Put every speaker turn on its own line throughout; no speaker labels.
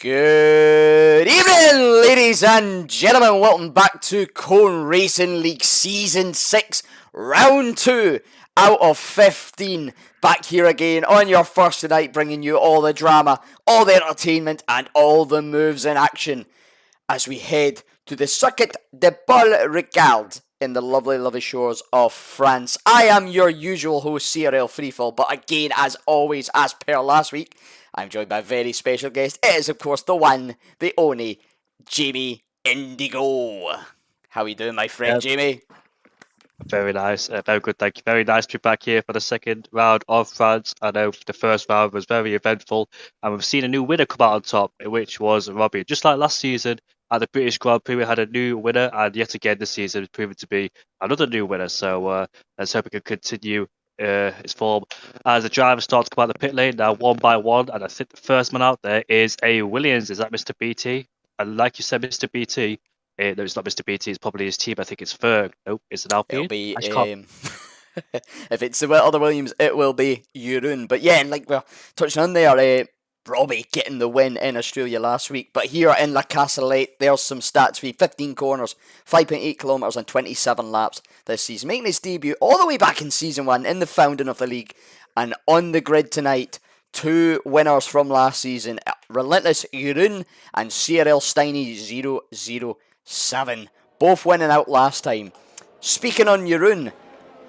Good evening, ladies and gentlemen. Welcome back to Cone Racing League Season 6, Round 2 out of 15. Back here again on your first tonight, bringing you all the drama, all the entertainment, and all the moves in action as we head to the Circuit de Paul Ricard in the lovely, lovely shores of France. I am your usual host, CRL Freefall, but again, as always, as per last week, I'm joined by a very special guest. It is, of course, the one, the only, Jamie Indigo. How are you doing, my friend, Jamie?
Very nice. Very good, thank you. Very nice to be back here for the second round of France. I know the first round was very eventful, and we've seen a new winner come out on top, which was Robbie. Just like last season at the British Grand Prix, we had a new winner, and yet again this season it's proven to be another new winner. So let's hope we can continue its form as the drivers start to come out the pit lane now one by one. And I think the first man out there is a Williams. Is that Mr. BT? And like you said, Mr. BT. No, it's not Mr. BT. It's probably his team. I think it's Ferg. Nope, it's an Alpine.
It'll be if it's the other Williams, it will be Jeroen. But yeah, like we're touching on there, Robbie getting the win in Australia last week. But here in La Castellette, there's some stats for you. 15 corners, 5.8 kilometres and 27 laps this season. Making his debut all the way back in Season 1 in the founding of the league. And on the grid tonight, two winners from last season. Relentless Jeroen and CRL Steiny 007. Both winning out last time. Speaking on Jeroen,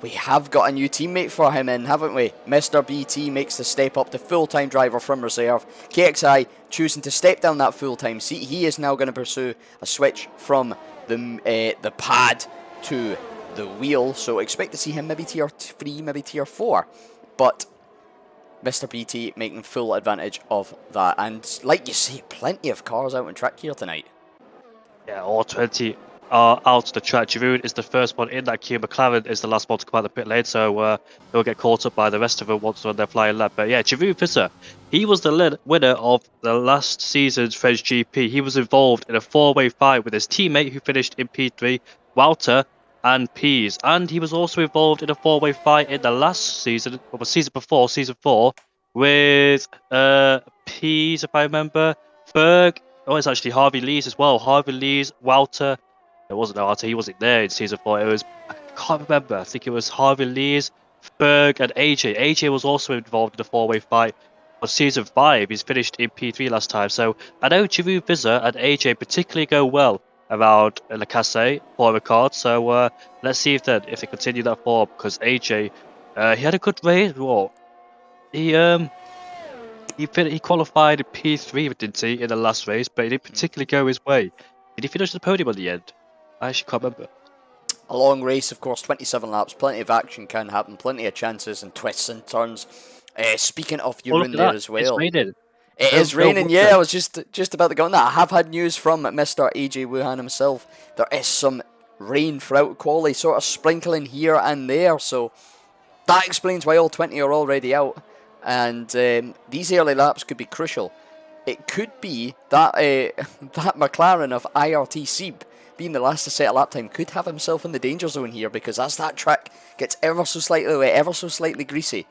we have got a new teammate for him in, haven't we? Mr. BT makes the step up to full-time driver from reserve. KXI choosing to step down that full-time seat. He is now going to pursue a switch from the pad to the wheel. So expect to see him maybe tier 3, maybe tier 4. But Mr. BT making full advantage of that. And like you say, plenty of cars out on track here tonight.
Yeah, all 20 are out the track. Jeroen is the first one in that queue. McLaren is the last one to come out the pit lane, so they'll get caught up by the rest of them once they're on their flying lap. But yeah, Jeroen Visser, he was the winner of the last season's French GP. He was involved in a four-way fight with his teammate who finished in P3, Walter and Pease. And he was also involved in a four-way fight in the last season, or the season before, season 4, with Pease, if I remember, Berg. Oh, it's actually Harvey Lees as well. Harvey Lees, Walter. It wasn't Walter. He wasn't there in season 4. It was, I can't remember. I think it was Harvey Lees, Berg, and AJ. AJ was also involved in the four-way fight for season 5. He's finished in P3 last time. So I know Jeroen Visser and AJ particularly go well around Le Casse for Ricard. So let's see if they continue that form, because AJ, he had a good race. Well, He qualified in P3, didn't he, in the last race, but he didn't particularly go his way. Did he finish the podium at the end? I actually can't remember.
A long race, of course, 27 laps, plenty of action can happen, plenty of chances and twists and turns. Speaking of Jeroen there as well.
It's raining.
It is raining, yeah, I was just about to go on that. I have had news from Mr. AJ Wuhan himself. There is some rain throughout quali, sort of sprinkling here and there, so that explains why all 20 are already out. And these early laps could be crucial. It could be that that McLaren of IRT Seeb, being the last to set a lap time, could have himself in the danger zone here, because as that track gets ever so slightly wet, ever so slightly greasy,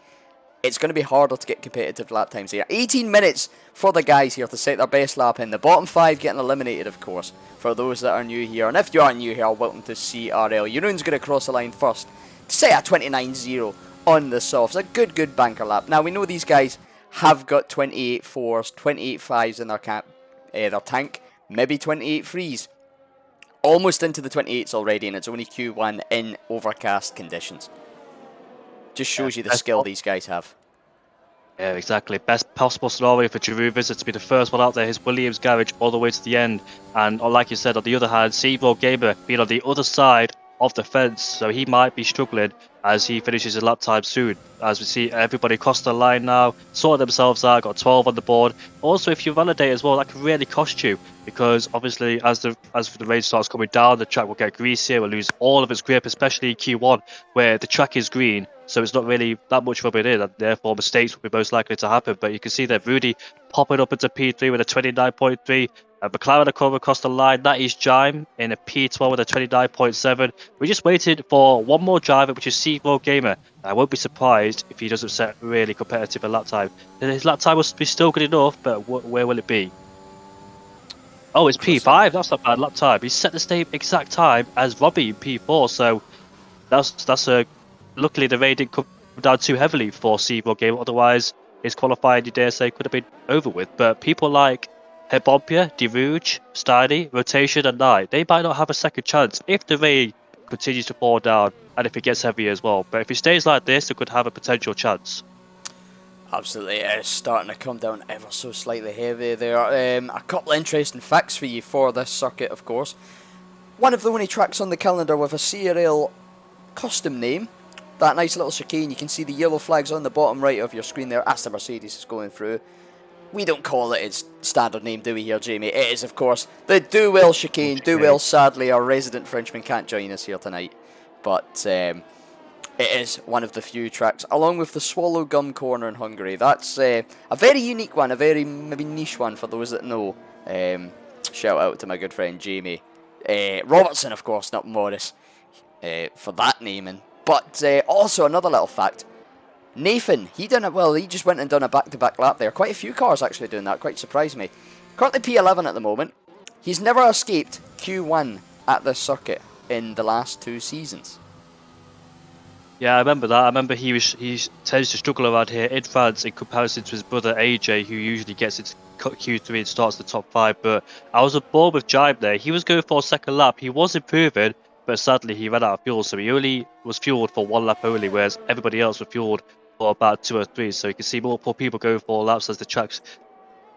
it's going to be harder to get competitive lap times here. 18 minutes for the guys here to set their best lap in. The bottom 5 getting eliminated, of course, for those that are new here. And if you are new here, welcome to CRL. Jeroen's going to cross the line first to set a 29.0. on the softs. A good banker lap. Now, we know these guys have got 28 4s, 28 5s in their tank, maybe 28 3s. Almost into the 28s already, and it's only Q1 in overcast conditions. Just shows you the skill these guys have.
Yeah, exactly. Best possible scenario for Jeroen Visser to be the first one out there. His Williams garage all the way to the end. And like you said, on the other hand, Seagull Gamer being on the other side of the fence, so he might be struggling as he finishes his lap time soon. As we see everybody cross the line now, sorting themselves out, got 12 on the board. Also, if you validate as well, that can really cost you, because obviously as the race starts coming down, the track will get greasier, will lose all of its grip, especially in Q1 where the track is green, so it's not really that much rubbing in, and therefore mistakes will be most likely to happen. But you can see that Rudy popping up into P3 with a 29.3. McLaren are coming across the line. That is Jime in a P12 with a 29.7. We just waited for one more driver, which is Seagull Gamer. I won't be surprised if he doesn't set really competitive a lap time. His lap time will be still good enough, but where will it be? Oh, it's P5. That's not bad lap time. He set the same exact time as Robbie in P4. So that's a. Luckily, the rain didn't come down too heavily for Seaboard game. Otherwise, his qualifying, you dare say, could have been over with. But people like Hebompia, Derouge, Steiny, Rotation, and Knight, they might not have a second chance if the rain continues to pour down and if it gets heavier as well. But if it stays like this, it could have a potential chance.
Absolutely, it is starting to come down ever so slightly heavy there. A couple of interesting facts for you for this circuit, of course. One of the only tracks on the calendar with a CRL custom name. That nice little chicane, you can see the yellow flags on the bottom right of your screen there as the Mercedes is going through. We don't call it its standard name, do we here, Jamie? It is, of course, the Do Well chicane. Do Well, sadly, our resident Frenchman can't join us here tonight. But it is one of the few tracks, along with the Swallow Gum Corner in Hungary. That's a very unique one, a very maybe niche one for those that know. Shout out to my good friend Jamie Robertson, of course, not Morris, for that naming. But also another little fact, Nathan, he just went and done a back-to-back lap there. Quite a few cars actually doing that, quite surprised me. Currently P11 at the moment. He's never escaped Q1 at this circuit in the last 2 seasons.
Yeah, I remember that. I remember he tends to struggle around here in France in comparison to his brother AJ, who usually gets into Q3 and starts the top 5. But I was aboard with Jibe there. He was going for a second lap. He was improving, but sadly he ran out of fuel, so he only was fueled for 1 lap only, whereas everybody else was fueled for about 2 or 3. So you can see multiple people going for laps as the tracks,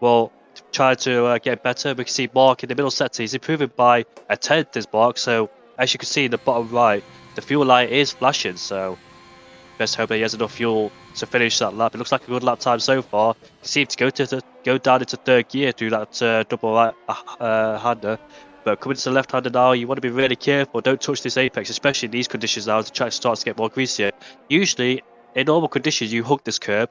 well, try to get better. We can see Mark in the middle sector. He's improving by a tenth, this Mark. So as you can see in the bottom right, the fuel light is flashing, so best hope that he has enough fuel to finish that lap. It looks like a good lap time so far. He seems to go down into 3rd gear through that double right hander. But coming to the left-hander now, you want to be really careful. Don't touch this apex, especially in these conditions now as the track starts to get more greasier. Usually, in normal conditions, you hug this curb.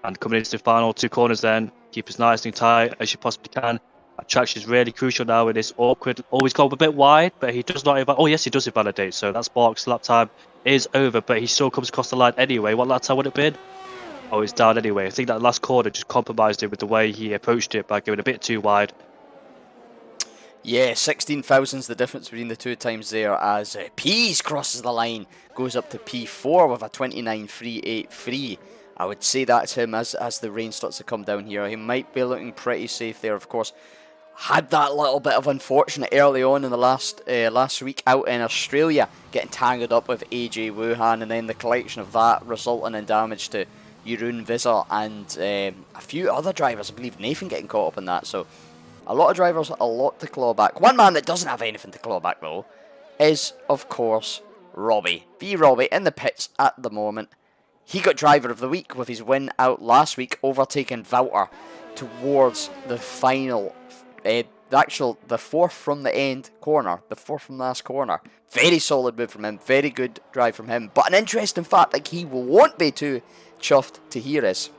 And coming into the final 2 corners then, keep as nice and tight as you possibly can. That traction is really crucial now in this awkward, always gone a bit wide, but he does not invalidate. Oh yes, he does invalidate, so that's Mark's lap time is over, but he still comes across the line anyway. What lap time would it have been? Oh, he's down anyway. I think that last corner just compromised him with the way he approached it by going a bit too wide.
Yeah, 16 thousandths the difference between the 2 times there as Pease crosses the line, goes up to P4 with a 29.383. I would say that's him as the rain starts to come down here. He might be looking pretty safe there, of course. Had that little bit of unfortunate early on in the last week out in Australia, getting tangled up with AJ Wuhan, and then the collection of that resulting in damage to Jeroen Visser and a few other drivers. I believe Nathan getting caught up in that. So a lot of drivers, a lot to claw back. One man that doesn't have anything to claw back though is, of course, Robbie. Robbie in the pits at the moment. He got driver of the week with his win out last week, overtaking Wouter towards the final. The 4th from the end corner, the 4th from last corner. Very solid move from him, very good drive from him. But an interesting fact that he won't be too chuffed to hear is,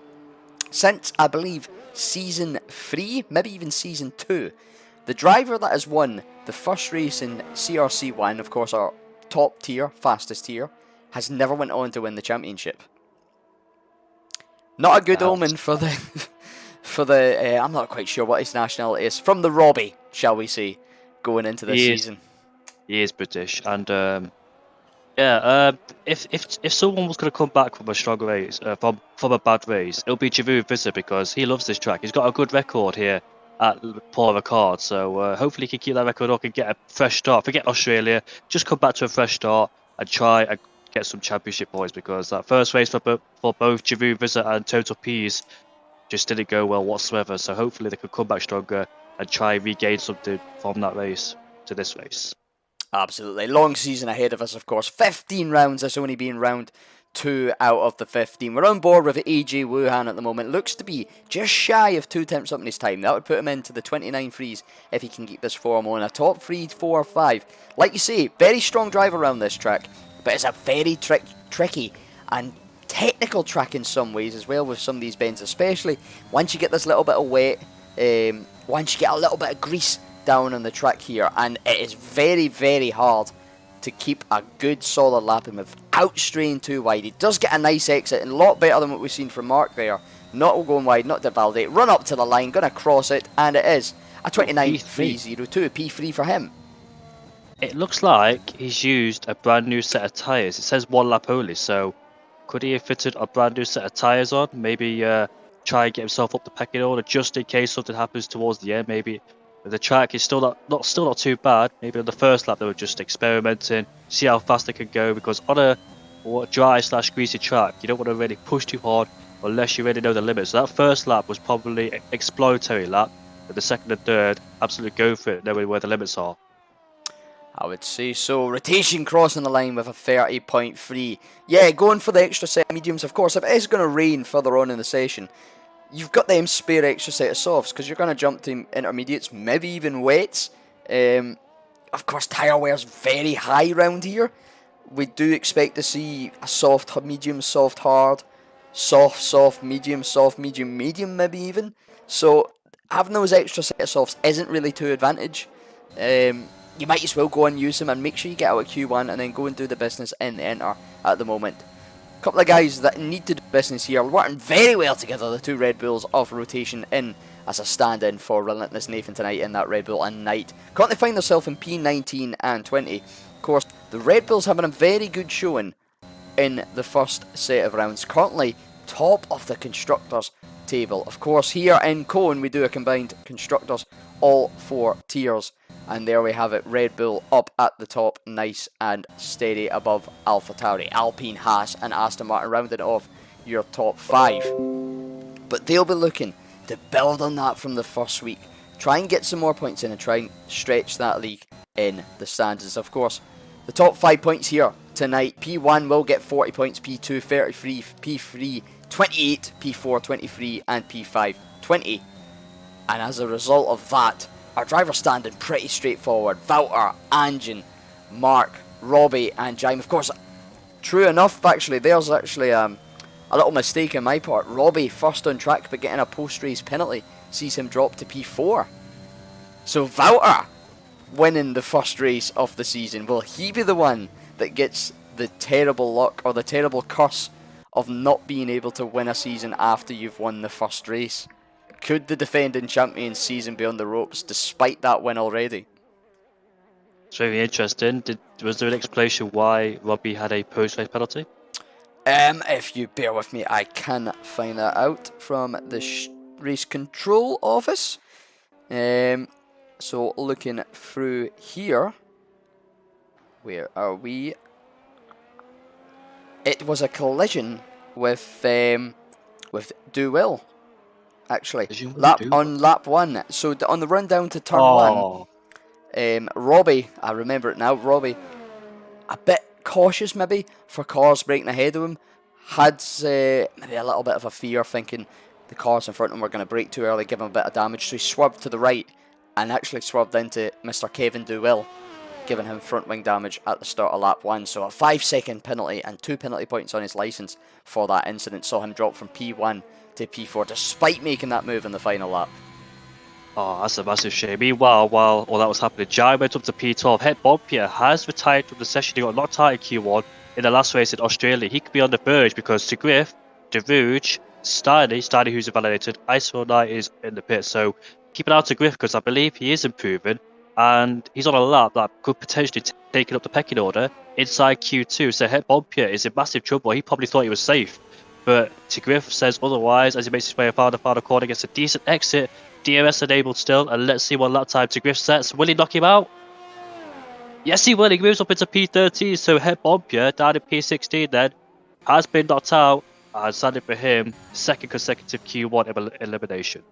since I believe season 3, maybe even season 2, the driver that has won the first race in CRC 1, of course our top tier, fastest tier, has never went on to win the championship. Not a good omen for the I'm not quite sure what his nationality is. From the Robbie, shall we say, going into this season.
He is British, and if someone was going to come back from a strong race, from a bad race, it'll be Jeroen Visser because he loves this track. He's got a good record here at Paul Ricard, so hopefully he can keep that record up and get a fresh start. Forget Australia, just come back to a fresh start and try and get some championship points, because that first race for both Jeroen Visser and Total Peas just didn't go well whatsoever. So hopefully they could come back stronger and try and regain something from that race to this race.
Absolutely. Long season ahead of us, of course. 15 rounds, that's only been round 2 out of the 15. We're on board with AJ Wuhan at the moment. Looks to be just shy of 2 tenths up in his time. That would put him into the 29 threes if he can keep this form on. A top 3, 4, 5. Like you say, very strong drive around this track, but it's a very tricky and technical track in some ways as well, with some of these bends, especially once you get this little bit of wet, once you get a little bit of grease down on the track here, and it is very, very hard to keep a good solid lapping without straying too wide. He does get a nice exit, and a lot better than what we've seen from Mark there. Not going wide, not to validate, run up to the line, gonna cross it, and it is A 29.302, P3 for him.
It looks like he's used a brand new set of tyres. It says 1 lap only, so could he have fitted a brand new set of tyres on? Maybe try and get himself up the pecking order just in case something happens towards the end. Maybe the track is still not too bad. Maybe on the first lap they were just experimenting, see how fast they could go. Because on a dry/greasy track, you don't want to really push too hard unless you really know the limits. So that first lap was probably an exploratory lap, but the second and third, absolutely go for it, knowing where the limits are.
I would say so. Rotation crossing the line with a 30.3. Yeah, going for the extra set of mediums. Of course, if it is going to rain further on in the session, you've got them spare extra set of softs because you're going to jump to intermediates, maybe even wets. Of course, tyre wear's very high round here. We do expect to see a soft, medium, soft, hard, soft, medium, medium, maybe even. So having those extra set of softs isn't really to advantage. You might as well go and use them and make sure you get out of Q1 and then go and do the business in the Enter at the moment. A couple of guys that need to do business here, working very well together, the two Red Bulls of rotation in as a stand-in for Relentless Nathan tonight in that Red Bull and Knight. Currently find themselves in P19 and 20. Of course, the Red Bulls having a very good showing in the first set of rounds. Currently top of the Constructors table. Of course, here in Cone we do a combined Constructors, all 4 tiers. And there we have it, Red Bull up at the top, nice and steady above AlphaTauri, Alpine, Haas and Aston Martin rounding off your top 5. But they'll be looking to build on that from the first week. Try and get some more points in and try and stretch that league in the standings. Of course, the top 5 points here tonight. P1 will get 40 points, P2 33, P3 28, P4 23 and P5 20. And as a result of that, our drivers standing pretty straightforward. Wouter, Anjan, Mark, Robbie and Jaime. Of course, true enough, actually, there's actually a little mistake on my part. Robbie first on track but getting a post-race penalty sees him drop to P4. So Wouter winning the first race of the season. Will he be the one that gets the terrible luck or the terrible curse of not being able to win a season after you've won the first race? Could the defending champion season be on the ropes despite that win already?
It's very interesting. Was there an explanation why Robbie had a post-race penalty?
If you bear with me, I can find that out from the race control office. So looking through here, where are we? It was a collision with Duell. Actually, on lap 1. So on the run down to turn 1, Robbie, I remember it now, Robbie, a bit cautious maybe for cars breaking ahead of him, had maybe a little bit of a fear thinking the cars in front of him were going to brake too early, give him a bit of damage, so he swerved to the right and actually swerved into Mr. Kevin Duell, giving him front wing damage at the start of lap 1. So a 5-second penalty and 2 penalty points on his licence for that incident saw him drop from P1 to P4 despite making that move in the final lap.
Oh, that's a massive shame. Meanwhile, while all that was happening, Jai went up to P12. Het Bobbier has retired from the session. He got knocked out in Q1 in the last race in Australia. He could be on the verge because De Griff, De Rouge, Steiny who's invalidated, ISO 9 is in the pit. So keep an eye out to Griff because I believe he is improving and he's on a lap that could potentially take up the pecking order inside Q2. So Het Bobbier is in massive trouble. He probably thought he was safe. But Griff says otherwise as he makes his way around the final corner, gets a decent exit. DRS enabled still, and let's see what lap time Griff sets. Will he knock him out? Yes, he will. He moves up into P13, so Het Bobbier down in P16 then has been knocked out, and sadly for him, second consecutive Q1 elimination.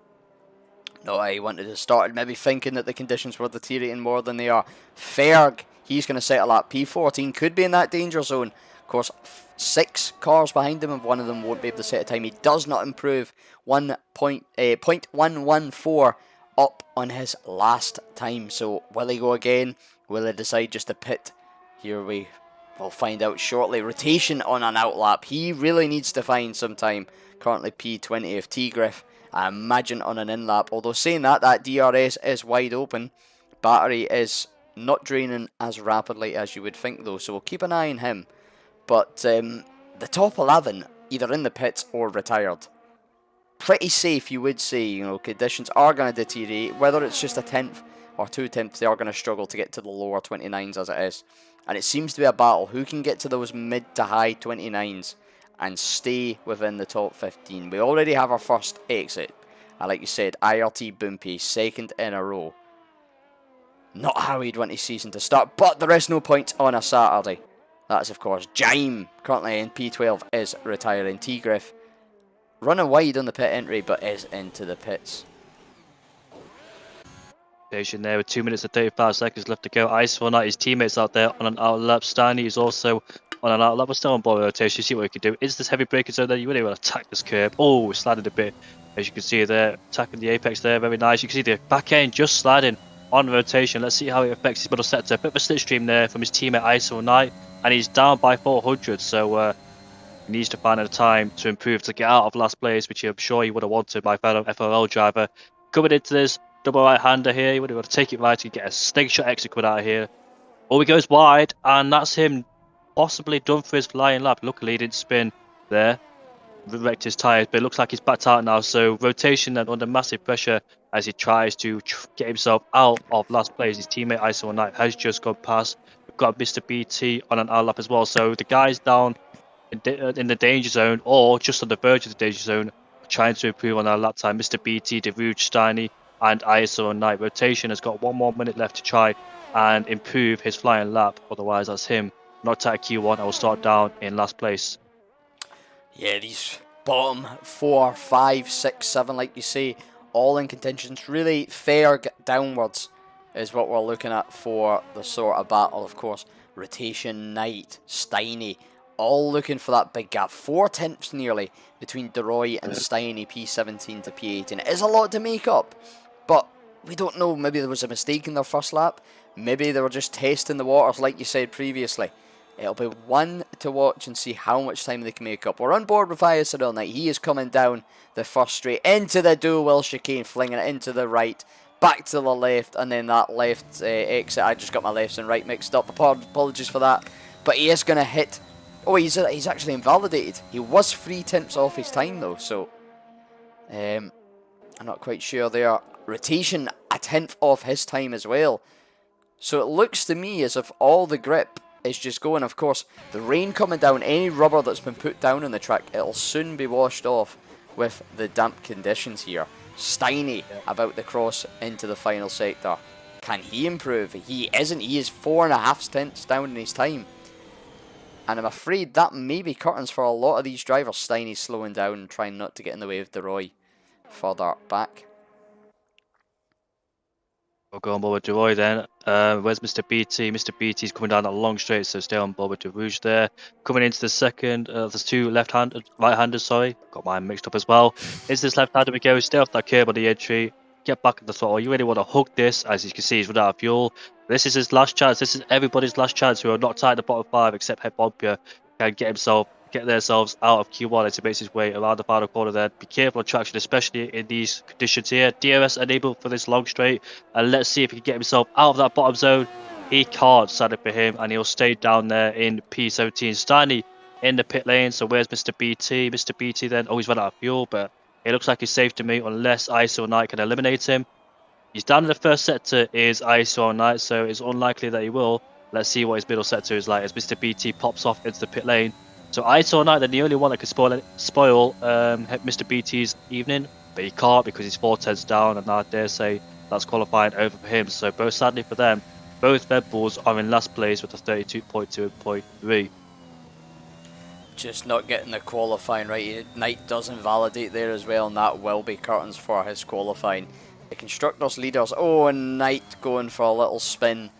No, he wanted to start maybe thinking that the conditions were deteriorating more than they are. Ferg, he's going to settle at P14, could be in that danger zone. Of course, 6 cars behind him and one of them won't be able to set a time. He does not improve 0.114 up on his last time. So will he go again? Will he decide just to pit? Here we will find out shortly. Rotation on an outlap. He really needs to find some time. Currently P20 of T-Griff. I imagine on an in-lap. Although saying that DRS is wide open. Battery is not draining as rapidly as you would think though. So we'll keep an eye on him. But the top 11, either in the pits or retired. pretty safe, you would say. You know, conditions are going to deteriorate. Whether it's just a tenth or 2 tenths, they are going to struggle to get to the lower 29s as it is. And it seems to be a battle. Who can get to those mid to high 29s and stay within the top 15? We already have our first exit. And like you said, IRT Bumpy, second in a row. Not how he'd want his season to start, but there is no point on a Saturday. That's, of course, Jaime, currently in P12, is retiring. T-Griff running wide on the pit entry, but is into the pits.
Station there with 2 minutes and 35 seconds left to go. IS4 his teammates out there on an out lap. Steiny is also on an out lap. We're still on board rotation. See what we can do. Is this heavy braking zone there? You really want to attack this curb. Oh, slided a bit. As you can see there, attacking the apex there. Very nice. You can see the back end just sliding on rotation. Let's see how it affects his middle sector. A bit of a slipstream there from his teammate IS4, and he's down by 400. So he needs to find a time to improve to get out of last place, which I'm sure he would have wanted, my fellow FRL driver. Coming into this double right-hander here, he would have got to take it right to get a slingshot exit coming out of here. Oh, he goes wide, and that's him possibly done for his flying lap. Luckily, he didn't spin there, wrecked his tyres, but it looks like he's backed out now. So rotation and under massive pressure as he tries to get himself out of last place. His teammate ISO has just gone past. We've got Mr. BT on an out lap as well. So the guys down in the danger zone, or just on the verge of the danger zone, trying to improve on our lap time. Mr. BT, DeVuge, Steiny, and ISO rotation has got 1 more minute left to try and improve his flying lap. Otherwise, that's him knocked out Q1. I will start down in last place.
Yeah, these bottom 4, 5, 6, 7, like you say, all in contentions. Really fair downwards is what we're looking at for the sort of battle. Of course, Rotation, Knight, Steiny, all looking for that big gap. 4 tenths nearly between DeRoy and Steiny, P17 to P18. It is a lot to make up, but we don't know. Maybe there was a mistake in their first lap. Maybe they were just testing the waters, like you said previously. It'll be one to watch and see how much time they can make up. We're on board with ISRL Knight. He is coming down the first straight into the dual wheel chicane, flinging it into the right, back to the left, and then that left exit. I just got my lefts and right mixed up. Apologies for that. But he is going to hit. Oh, he's actually invalidated. He was 3 tenths off his time though, so I'm not quite sure there. Rotation a tenth off his time as well. So it looks to me as if all the grip is just going. Of course, the rain coming down, any rubber that's been put down on the track, it'll soon be washed off with the damp conditions here. Steiny about to cross into the final sector. Can he improve? He isn't. He is 4.5 tenths down in his time. And I'm afraid that may be curtains for a lot of these drivers. Steiny's slowing down and trying not to get in the way of DeRoy further back.
We'll go on board with DeRoy then. Where's Mr. BT? Mr. BT's coming down that long straight, so stay on board with DeRouge there. Coming into the second, there's 2 right-handers, sorry. Got mine mixed up as well. Is this left-hander we go? Stay off that curb on the entry. Get back at the throttle. You really want to hook this. As you can see, he's run out of fuel. This is his last chance. This is everybody's last chance who are not tied at the bottom 5 except Head Bompia. Can get themselves out of Q1 as he makes his way around the final corner there. Be careful of traction, especially in these conditions here. DRS enabled for this long straight, and let's see if he can get himself out of that bottom zone. He can't, sadly for him, and he'll stay down there in P17. Steiny in the pit lane, so where's Mr. BT? Mr. BT then, oh, he's run out of fuel, but it looks like he's safe to me unless ISO Knight can eliminate him. He's down in the first sector is ISO Knight, so it's unlikely that he will. Let's see what his middle sector is like as Mr. BT pops off into the pit lane. So ISO Knight, they're the only one that could spoil Mr. BT's evening, but he can't because he's 4 tenths down, and I dare say that's qualifying over for him. So both sadly for them, both Red Bulls are in last place with a 32.2 and 0.3.
Just not getting the qualifying right. Knight does invalidate there as well, and that will be curtains for his qualifying. The constructors leaders, oh, and Knight going for a little spin.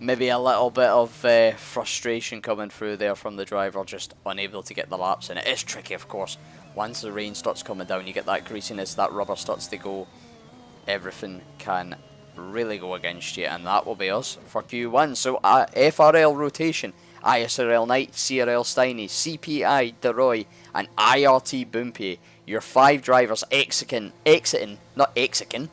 Maybe a little bit of frustration coming through there from the driver, just unable to get the laps. And it is tricky, of course. Once the rain starts coming down, you get that greasiness, that rubber starts to go. Everything can really go against you, and that will be us for Q1. So FRL rotation, ISRL Knight, CRL Steiny, CPI DeRoy, and IRT Bumpy. Your 5 drivers exiting, not exiting.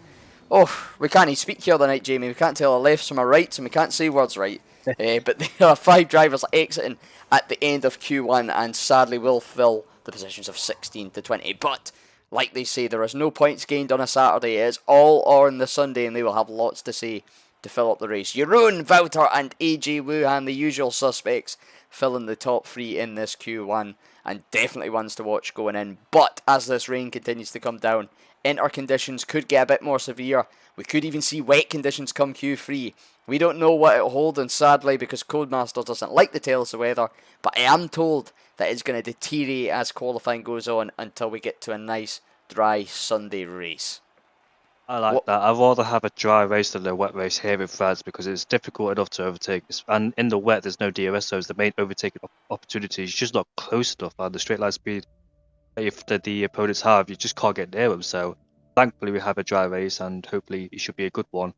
Oh, we can't even speak here tonight, Jamie. We can't tell our lefts from our rights, and we can't say words right. But there are 5 drivers exiting at the end of Q1, and sadly will fill the positions of 16 to 20. But Like they say, there is no points gained on a Saturday. It is all on the Sunday, and they will have lots to say to fill up the race. Jeroen, Wouter, and AJ Wuhan, the usual suspects, filling the top 3 in this Q1, and definitely ones to watch going in. But as this rain continues to come down, inter conditions could get a bit more severe. We could even see wet conditions come Q3. We don't know what it'll hold, and sadly, because Codemasters doesn't like the tell us the weather, but I am told that it's going to deteriorate as qualifying goes on until we get to a nice dry Sunday race.
I like that. I'd rather have a dry race than a wet race here in France because it's difficult enough to overtake. And in the wet, there's no DRS, so it's the main overtaking opportunity. It's just not close enough. And the straight line speed, if the opponents have, you just can't get near them. So thankfully, we have a dry race, and hopefully, it should be a good one.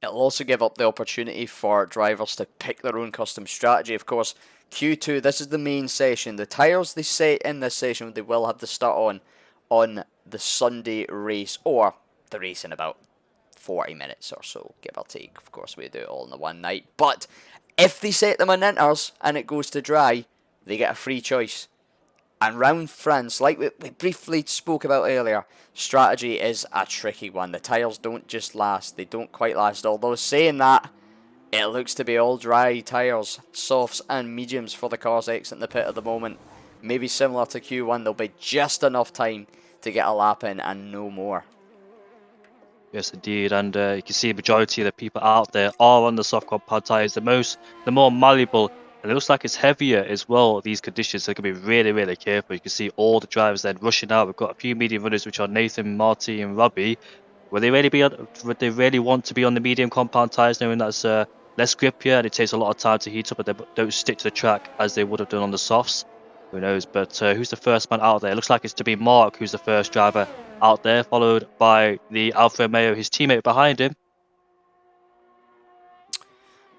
It'll also give up the opportunity for drivers to pick their own custom strategy. Of course, Q2, this is the main session. The tyres they set in this session, they will have to start on the Sunday race, or the race in about 40 minutes or so, give or take. Of course, we do it all in the one night. But if they set them on inters and it goes to dry, they get a free choice. And round France, like we briefly spoke about earlier, strategy is a tricky one. The tyres don't just last, they don't quite last. Although saying that, it looks to be all dry tyres, softs and mediums for the cars exiting the pit at the moment. Maybe similar to Q1, there'll be just enough time to get a lap in and no more.
Yes, indeed, and you can see a majority of the people out there are on the soft compound tyres, the more malleable, and it looks like it's heavier as well. These conditions, so you can be really, really careful. You can see all the drivers then rushing out. We've got a few medium runners, which are Nathan, Marty, and Robbie. Would they really want to be on the medium compound tyres, knowing that's less grippier and it takes a lot of time to heat up, and they don't stick to the track as they would have done on the softs? Who knows? But who's the first man out there? It looks like it's to be Mark who's the first driver out there, followed by the Alfa Romeo, his teammate behind him.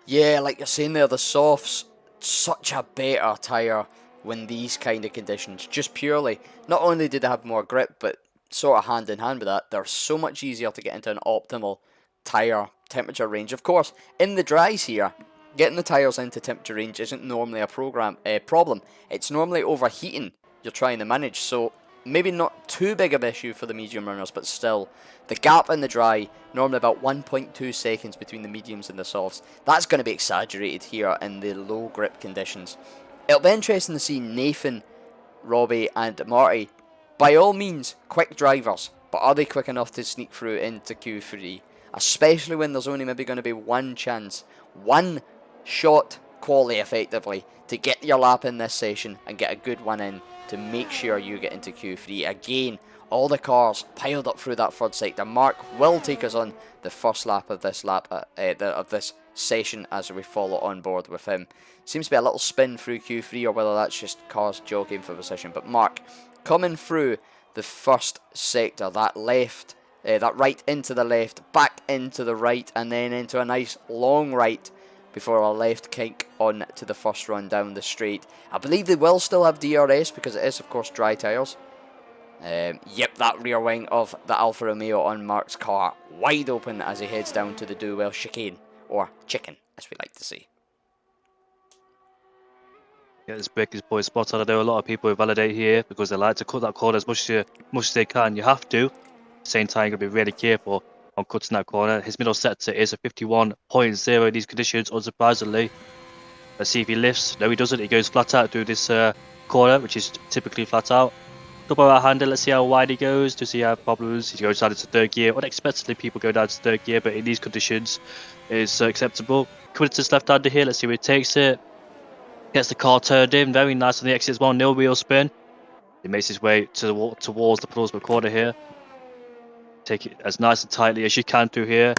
Yeah, like you're saying there, the softs, such a better tyre when these kind of conditions. Just purely, not only do they have more grip, but sort of hand in hand with that, they're so much easier to get into an optimal tyre temperature range. Of course, in the dries here, getting the tyres into temperature range isn't normally a problem. It's normally overheating you're trying to manage, so maybe not too big of an issue for the medium runners, but still, the gap in the dry, normally about 1.2 seconds between the mediums and the softs. That's going to be exaggerated here in the low grip conditions. It'll be interesting to see Nathan, Robbie and Marty, by all means, quick drivers, but are they quick enough to sneak through into Q3? Especially when there's only maybe going to be one chance, one shot quality effectively, to get your lap in this session and get a good one in to make sure you get into Q3. Again, all the cars piled up through that third sector. Mark will take us on the first lap of this session as we follow on board with him. Seems to be a little spin through Q3, or whether that's just cars jockeying for position. But Mark, coming through the first sector, that left, that right into the left, back into the right, and then into a nice long right before a left kink on to the first run down the straight. I believe they will still have DRS because it is, of course, dry tyres. Yep, that rear wing of the Alfa Romeo on Mark's car wide open as he heads down to the Do Well chicane, or chicken, as we like to say.
Yeah, this break is boy spot on. I know a lot of people who validate here because they like to cut that corner as much as they can. You have to. At the same time, you've got to be really careful on cutting that corner. His middle sector is a 51.0 in these conditions, unsurprisingly. Let's see if he lifts. No, he doesn't. He goes flat out through this corner, which is typically flat out. Double right hander. Let's see how wide he goes. Does he have problems? He goes down into third gear. Unexpectedly, people go down to third gear, but in these conditions, it's acceptable. Coming to this left hander here. Let's see where he takes it. Gets the car turned in. Very nice on the exit as well. No wheel spin. He makes his way towards the penultimate corner here. Take it as nice and tightly as you can through here.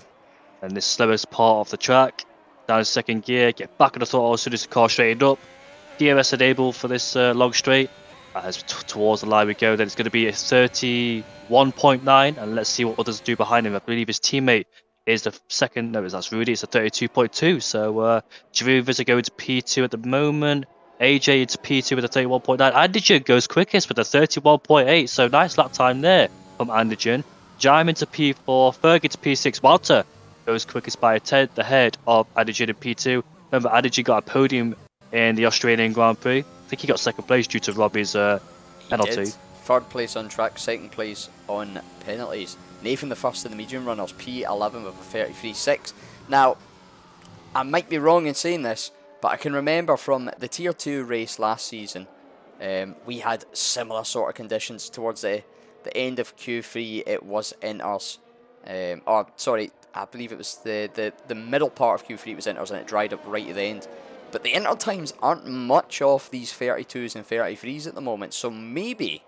And this slowest part of the track. Down in second gear. Get back on the throttle as soon as the car straightened up. DRS enabled for this long straight. As towards the line we go, then it's going to be a 31.9. And let's see what others do behind him. I believe his teammate is the second. No, that's Rudy. It's a 32.2. So Giroud is going to P2 at the moment. AJ into P2 with a 31.9. Andijan goes quickest with a 31.8. So nice lap time there from Andijan. Jaime into P4. Ferg into P6. Walter goes quickest by a tenth ahead of Andijan in P2. Remember, Andijan got a podium in the Australian Grand Prix. I think he got second place due to Robbie's penalty.
third place on track, second place on penalties. Nathan the first in the medium runners, P11 with a 33.6. Now, I might be wrong in saying this, but I can remember from the Tier 2 race last season, we had similar sort of conditions towards the end of Q3. It was inters, or sorry, I believe it was the middle part of Q3 was inters, and it dried up right at the end. But the inter times aren't much off these 32s and 33s at the moment, so maybe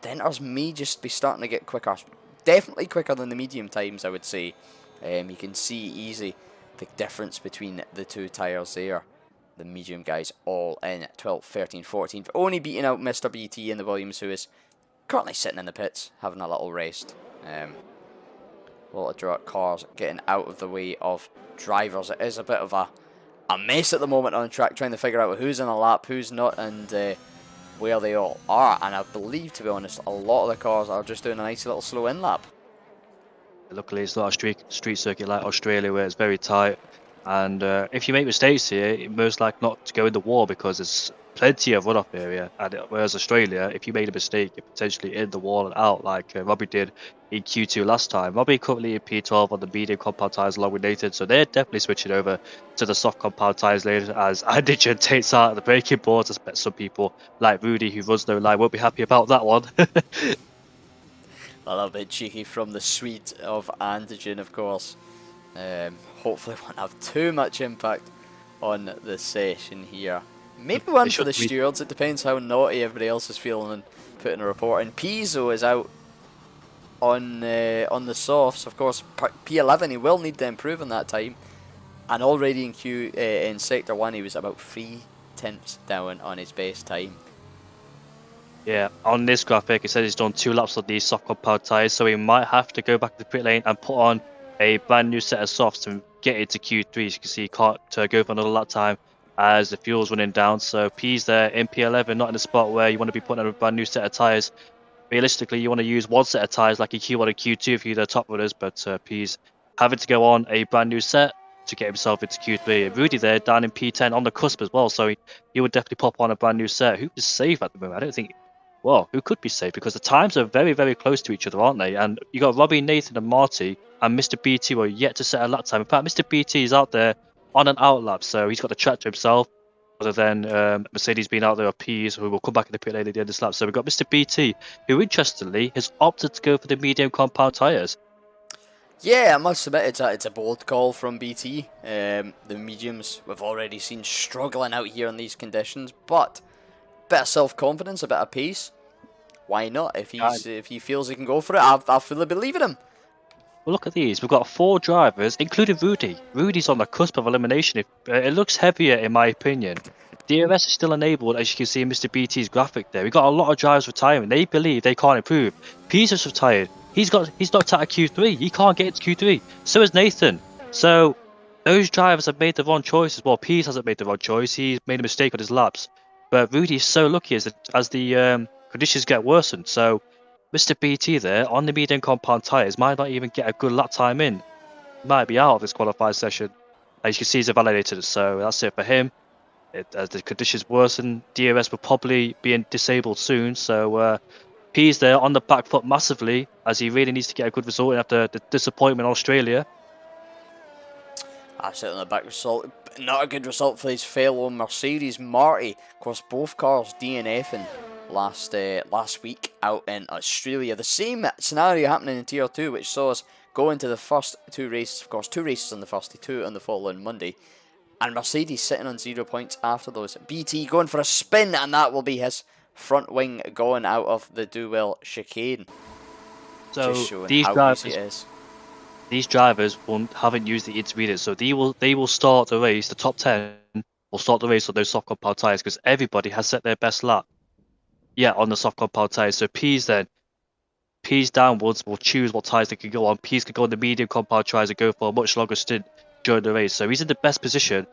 the inters may just be starting to get quicker. Definitely quicker than the medium times, I would say. You can see easy the difference between the two tyres there. The medium guys all in 12th, 13th, 14th, only beating out Mr. BT in the Williams, who is currently sitting in the pits, having a little rest. A lot of cars getting out of the way of drivers. It is a bit of a mess at the moment on track, trying to figure out who's in a lap, who's not, and where they all are. And I believe, to be honest, a lot of the cars are just doing a nice little slow in lap.
Luckily, it's not a street circuit like Australia where it's very tight. And if you make mistakes here, you're most likely not to go in the wall because there's plenty of runoff area. And whereas Australia, if you made a mistake, you're potentially in the wall and out, like Robbie did in Q2 last time. Robbie currently in P12 on the medium compound tyres along with Nathan, so they're definitely switching over to the soft compound tyres later as Andijan takes out the braking boards. I bet some people like Rudy, who runs no line, won't be happy about that one.
A little bit cheeky from the Swede of Andijan, of course. Hopefully won't have too much impact on the session here. Maybe one for the stewards. It depends how naughty everybody else is feeling and putting a report in. Pizzo is out on the softs. Of course, P11, he will need to improve on that time. And already in Sector 1, he was about 3/10 down on his best time.
Yeah, on this graphic, it says he's done 2 laps of these soft compound tyres, so he might have to go back to the pit lane and put on a brand new set of softs to get into Q3. As you can see, he can't go for another lap time as the fuel's running down. So P's there in P11, not in a spot where you want to be putting on a brand new set of tyres. Realistically, you want to use one set of tyres like in Q1 and Q2 if you're the top runners, but P's having to go on a brand new set to get himself into Q3. And Rudy there down in P10 on the cusp as well, so he would definitely pop on a brand new set. Who is safe at the moment? I don't think. Well, who could be safe? Because the times are very, very close to each other, aren't they? And you got Robbie, Nathan, and Marty, and Mr. BT were yet to set a lap time. In fact, Mr. BT is out there on an out lap, so he's got the track to himself. Other than Mercedes being out there, or P's, who will come back in the pit lane at the end of this lap. So we've got Mr. BT, who interestingly has opted to go for the medium compound tyres.
Yeah, I must admit it's a bold call from BT. The mediums we've already seen struggling out here in these conditions, but a bit of self-confidence, a bit of pace. Why not? If he feels he can go for it, I fully believe in him.
Well, look at these. We've got 4 drivers, including Rudy. Rudy's on the cusp of elimination. It looks heavier, in my opinion. DRS is still enabled, as you can see in Mr. BT's graphic there. We've got a lot of drivers retiring. They believe they can't improve. Peter's retired. He's knocked out of Q3. He can't get into Q3. So is Nathan. So those drivers have made the wrong choices. Well, Pease hasn't made the wrong choice. He's made a mistake on his laps. But Rudy is so lucky as the conditions get worsened. So Mr. BT there on the medium compound tyres might not even get a good lap time in. Might be out of this qualified session. As you can see, he's validated. So that's it for him. As the conditions worsen, DRS will probably be disabled soon. So P's there on the back foot massively, as he really needs to get a good result after the disappointment in Australia.
Absolutely on the back result. Not a good result for his fellow Mercedes. Marty, of course, both cars DNFing last week out in Australia. The same scenario happening in Tier 2, which saw us go into the first 2 races. Of course, 2 races on the first day, 2 on the following Monday. And Mercedes sitting on 0 points after those. BT going for a spin, and that will be his front wing going out of the do-well chicane.
So
just showing how easy it is.
These drivers haven't used the intermediate, so they will start the race. The top 10 will start the race on those soft compound tyres because everybody has set their best lap. Yeah, on the soft compound tyres. So P's downwards will choose what tyres they can go on. P's can go on the medium compound tyres and go for a much longer stint during the race. So he's in the best position.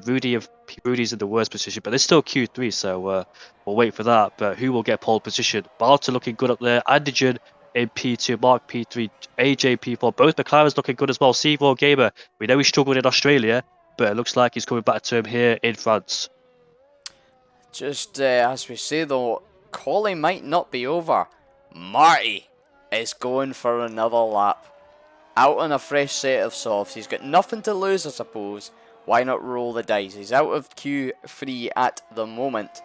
Rudy's in the worst position, but there's still Q3, so we'll wait for that. But who will get pole position? Barter looking good up there. Andijan in P2, Mark P3, AJ P4. Both McLaren's looking good as well. Seymour Gamer, we know he struggled in Australia, but it looks like he's coming back to him here in France.
Just as we say though, quali might not be over. Marty is going for another lap. Out on a fresh set of softs. He's got nothing to lose, I suppose. Why not roll the dice? He's out of Q3 at the moment.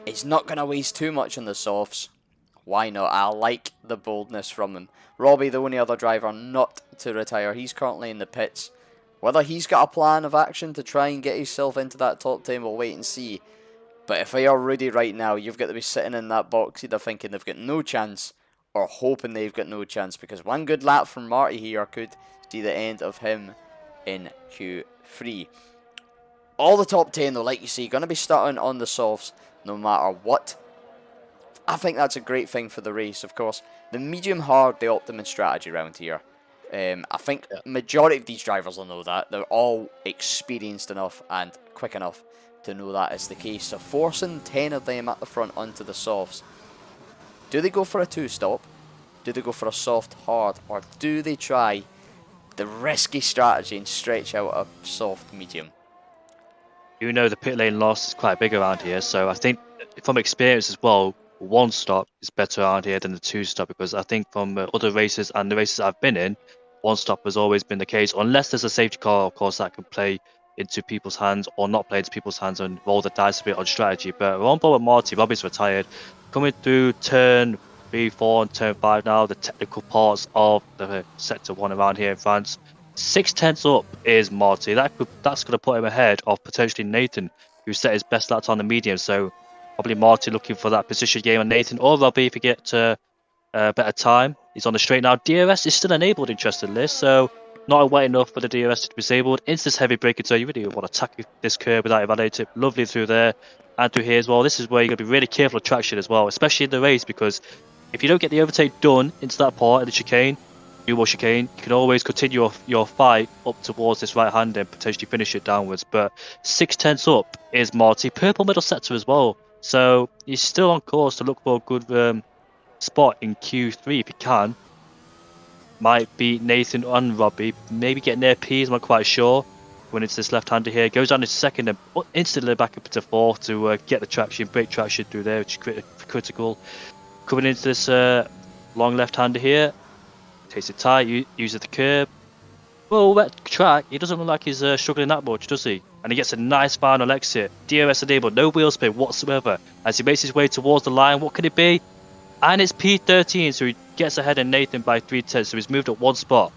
He's not going to waste too much on the softs. Why not? I like the boldness from him. Robbie, the only other driver not to retire. He's currently in the pits. Whether he's got a plan of action to try and get himself into that top 10, we'll wait and see. But if you're Rudy right now, you've got to be sitting in that box either thinking they've got no chance or hoping they've got no chance, because one good lap from Marty here could see the end of him in Q3. All the top 10 though, like you see, going to be starting on the softs no matter what. I think that's a great thing for the race, of course. The medium hard, the optimum strategy around here. I think majority of these drivers will know that. They're all experienced enough and quick enough to know that is the case. So forcing 10 of them at the front onto the softs. Do they go for a two-stop? Do they go for a soft hard? Or do they try the risky strategy and stretch out a soft medium?
You know the pit lane loss is quite big around here, so I think from experience as well, one stop is better around here than the two stop, because I think from other races and the races I've been in, one stop has always been the case, unless there's a safety car, of course, that can play into people's hands or not play into people's hands and roll the dice a bit on strategy. But we're on board with Marty. Robbie's retired. Coming through turn 3, 4 and turn 5 now, the technical parts of the sector 1 around here in France. 6/10 up is Marty. That's going to put him ahead of potentially Nathan, who set his best laps on the medium. So probably Marty looking for that position game on Nathan, or Robbie if he get better time. He's on the straight now. DRS is still enabled, interestingly, so not wet enough for the DRS to be disabled. Into this heavy braking, so you really want to tackle this curve without invalidating. Lovely through there and through here as well. This is where you're going to be really careful of traction as well, especially in the race, because if you don't get the overtake done into that part of the chicane, chicane, you can always continue your fight up towards this right hand and potentially finish it downwards. But 6/10 up is Marty. Purple middle sector as well, so he's still on course to look for a good spot in Q3 if he can. Might beat Nathan and Robbie, maybe get near P's, I'm not quite sure. Going into this left-hander here, goes down into second and instantly back up to fourth to get the traction, break traction through there, which is critical. Coming into this long left-hander here, takes it tight, uses the curb. Well, wet track, he doesn't look like he's struggling that much, does he? And he gets a nice final exit. DRS enabled, no wheel spin whatsoever. As he makes his way towards the line, what could it be? And it's P13, so he gets ahead of Nathan by 3/10, so he's moved up one spot.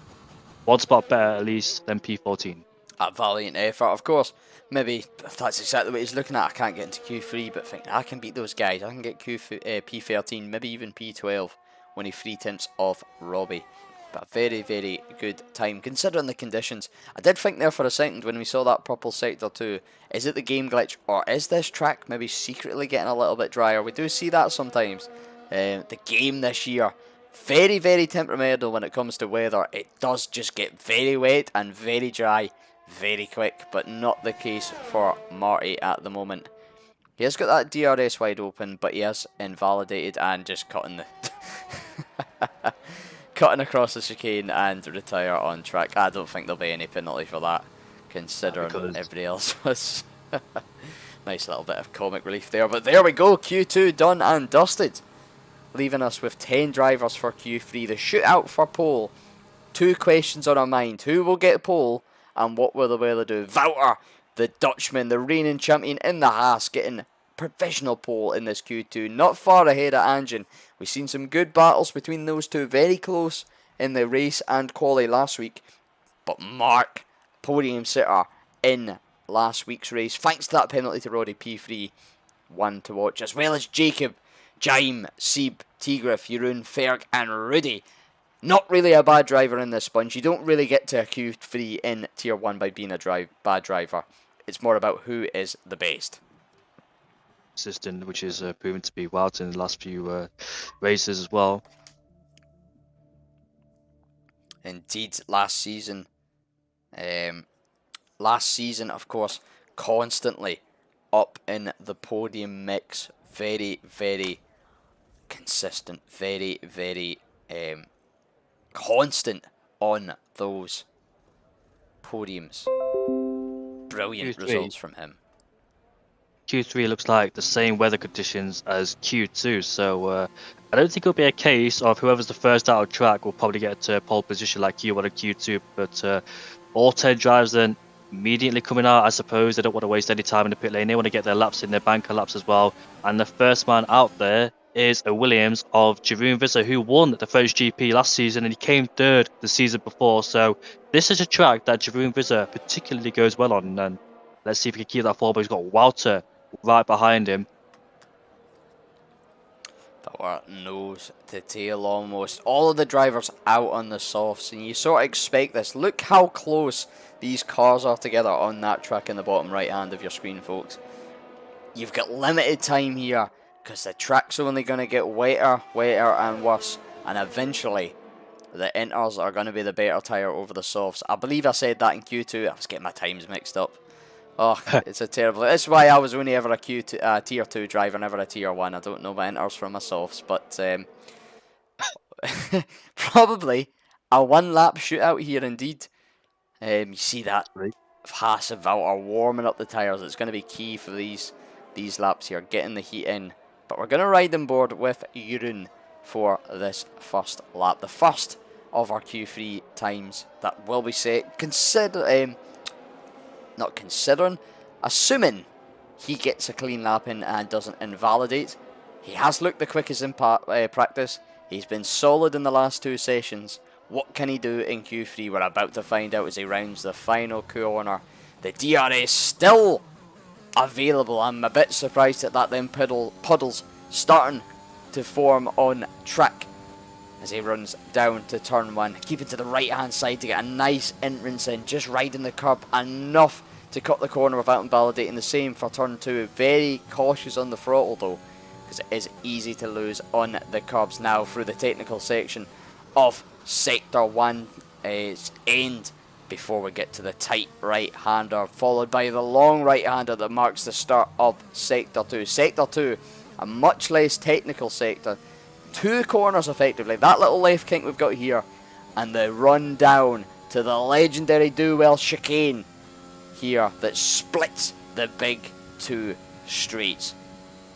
One spot better at least than P14.
A valiant effort, of course. Maybe that's exactly what he's looking at. I can't get into Q3, but think I can beat those guys. I can get P13, maybe even P12 when he 3/10 off Robbie. But very, very good time considering the conditions. I did think there for a second when we saw that purple sector too, is it the game glitch or is this track maybe secretly getting a little bit drier? We do see that sometimes. The game this year, very, very temperamental when it comes to weather. It does just get very wet and very dry very quick, but not the case for Marty at the moment. He has got that DRS wide open, but he has invalidated and just cutting the cutting across the chicane and retire on track. I don't think there'll be any penalty for that, considering everybody else was. Nice little bit of comic relief there, but there we go, Q2 done and dusted, leaving us with 10 drivers for Q3. The shootout for pole. 2 questions on our mind. Who will get pole and what will the weather do? Wouter, the Dutchman, the reigning champion in the Haas, getting provisional pole in this Q2. Not far ahead of Anjan. We've seen some good battles between those two. Very close in the race and quali last week. But Mark, podium sitter in last week's race. Thanks to that penalty to Roddy, P3. One to watch. As well as Jacob, Jaime, Sieb, Tigriff, Jeroen, Ferg and Rudy. Not really a bad driver in this bunch. You don't really get to a Q3 in Tier 1 by being a bad driver. It's more about who is the best.
Consistent, which is proven to be wild in the last few races as well.
Indeed, last season, of course, constantly up in the podium mix. Very, very consistent. Very, very constant on those podiums. Brilliant results from him.
Q3 looks like the same weather conditions as Q2, so I don't think it'll be a case of whoever's the first out of track will probably get to pole position like Q1 and Q2, but all 10 drivers then immediately coming out. I suppose they don't want to waste any time in the pit lane. They want to get their laps in, their banker laps as well. And the first man out there is a Williams of Jeroen Visser, who won the French GP last season and he came third the season before. So this is a track that Jeroen Visser particularly goes well on, and let's see if he can keep that form. But he's got Wouter right behind him.
Power nose to tail almost. All of the drivers out on the softs, and you sort of expect this. Look how close these cars are together on that track in the bottom right hand of your screen, folks. You've got limited time here because the track's only going to get wetter and worse, and eventually the inters are going to be the better tyre over the softs. I believe I said that in Q2. I was getting my times mixed up. Oh, it's a terrible. That's why I was only ever a tier 2 driver, never a tier 1. I don't know my inters from my softs, but probably a one lap shootout here indeed. You see that Haas and Val are warming up the tyres. It's going to be key for these laps here, getting the heat in. But we're going to ride on board with Jeroen for this first lap, the first of our Q3 times that will be set. Assuming he gets a clean lap in and doesn't invalidate. He has looked the quickest in practice. He's been solid in the last 2 sessions. What can he do in Q3? We're about to find out as he rounds the final corner. The DRS still available. I'm a bit surprised at that. Then puddles starting to form on track as he runs down to turn 1. Keeping to the right hand side to get a nice entrance in. Just riding the curb enough to cut the corner without invalidating. The same for turn 2. Very cautious on the throttle though, because it is easy to lose on the curbs. Now through the technical section of sector 1's end before we get to the tight right hander, followed by the long right hander that marks the start of sector 2. Sector 2, a much less technical sector. 2 corners effectively. That little left kink we've got here, and the run down to the legendary do-well chicane here that splits the big 2 straights.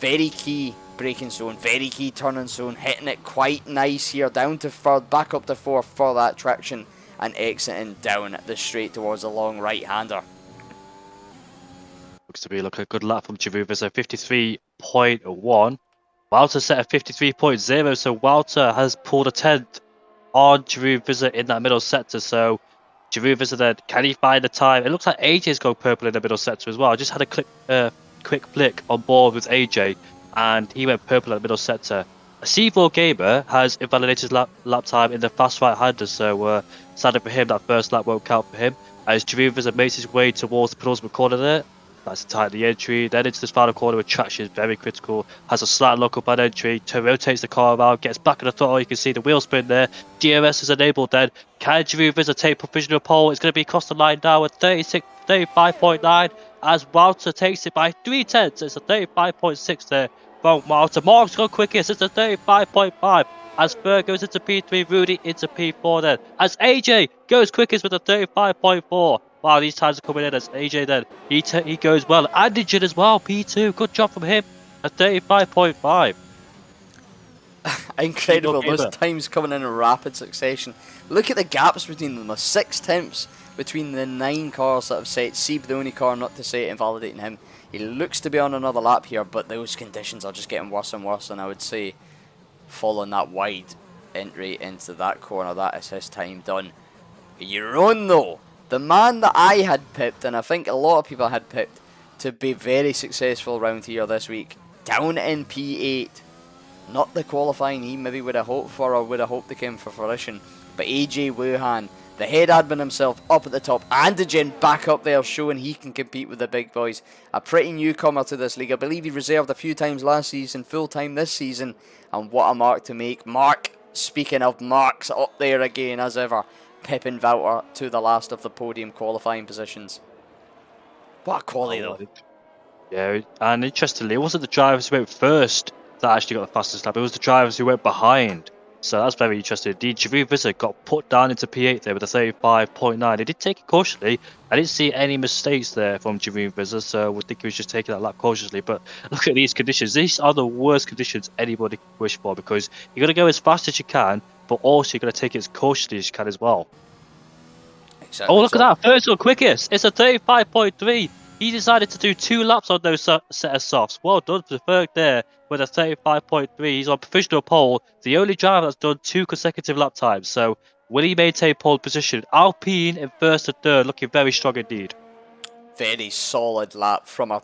Very key braking zone, very key turning zone, hitting it quite nice here, down to 3rd, back up to 4th for that traction, and exiting down the straight towards the long right hander.
Looks to be like a good lap from Jeroen Visser, 53.1. Wouter set at 53.0, so Wouter has pulled a 10th on Jeroen Visser in that middle sector. So Jeroen Visser then, can he find the time? It looks like AJ's going purple in the middle sector as well. I just had a quick flick on board with AJ, and he went purple in the middle sector. A C4 Gamer has invalidated lap time in the fast right hander, so sadly for him, that first lap won't count for him. As Jeroen Visser makes his way towards the penultimate corner there, that's the entry. Then into this final corner where traction is very critical. Has a slight lock up at entry. Rotates the car around. Gets back in the throttle. You can see the wheel spin there. DRS is enabled then. Can Jeroen Visser take provisional pole? It's going to be across the line now at 35.9 as Wouter takes it by 3/10. It's a 35.6 there from Wouter. Mark's gone quickest. It's a 35.5. As Ferg goes into P3, Rudy into P4 then. As AJ goes quickest with a 35.4. Wow, these times are coming in as AJ then. He goes well. Andigen as well, P2. Good job from him. A 35.5.
Incredible, those times coming in rapid succession. Look at the gaps between them. 6 tenths between the 9 cars that have set. Sieb, the only car not to set, invalidating him. He looks to be on another lap here, but those conditions are just getting worse and worse, and I would say following that wide entry into that corner, that is his time done. Jeroen though, the man that I had pipped, and I think a lot of people had pipped to be very successful around here this week, down in P8. Not the qualifying he maybe would have hoped for or would have hoped to come for fruition, but AJ Wuhan, the head admin himself, up at the top. Andigen back up there, showing he can compete with the big boys. A pretty newcomer to this league. I believe he reserved a few times last season, full time this season, and what a mark to make. Mark, speaking of marks, up there again as ever. Pippin Wouter to the last of the podium qualifying positions. What a quality though.
Yeah, and interestingly, it wasn't the drivers who went first that actually got the fastest lap. It was the drivers who went behind So that's very interesting. The Giroud Visitor got put down into P8 there with a 35.9. He did take it cautiously. I didn't see any mistakes there from Giroud Visitor, so we think he was just taking that lap cautiously. But look at these conditions. These are the worst conditions anybody could wish for, because you're going to go as fast as you can, but also you're going to take it as cautiously as you can as well.
Exactly.
Oh, look at that. First one quickest. It's a 35.3. He decided to do 2 laps on those set of softs. Well done for Ferg there with a 35.3. He's on provisional pole. The only driver that's done 2 consecutive lap times. So will he maintain pole position? Alpine in first and third, looking very strong indeed.
Very solid lap from our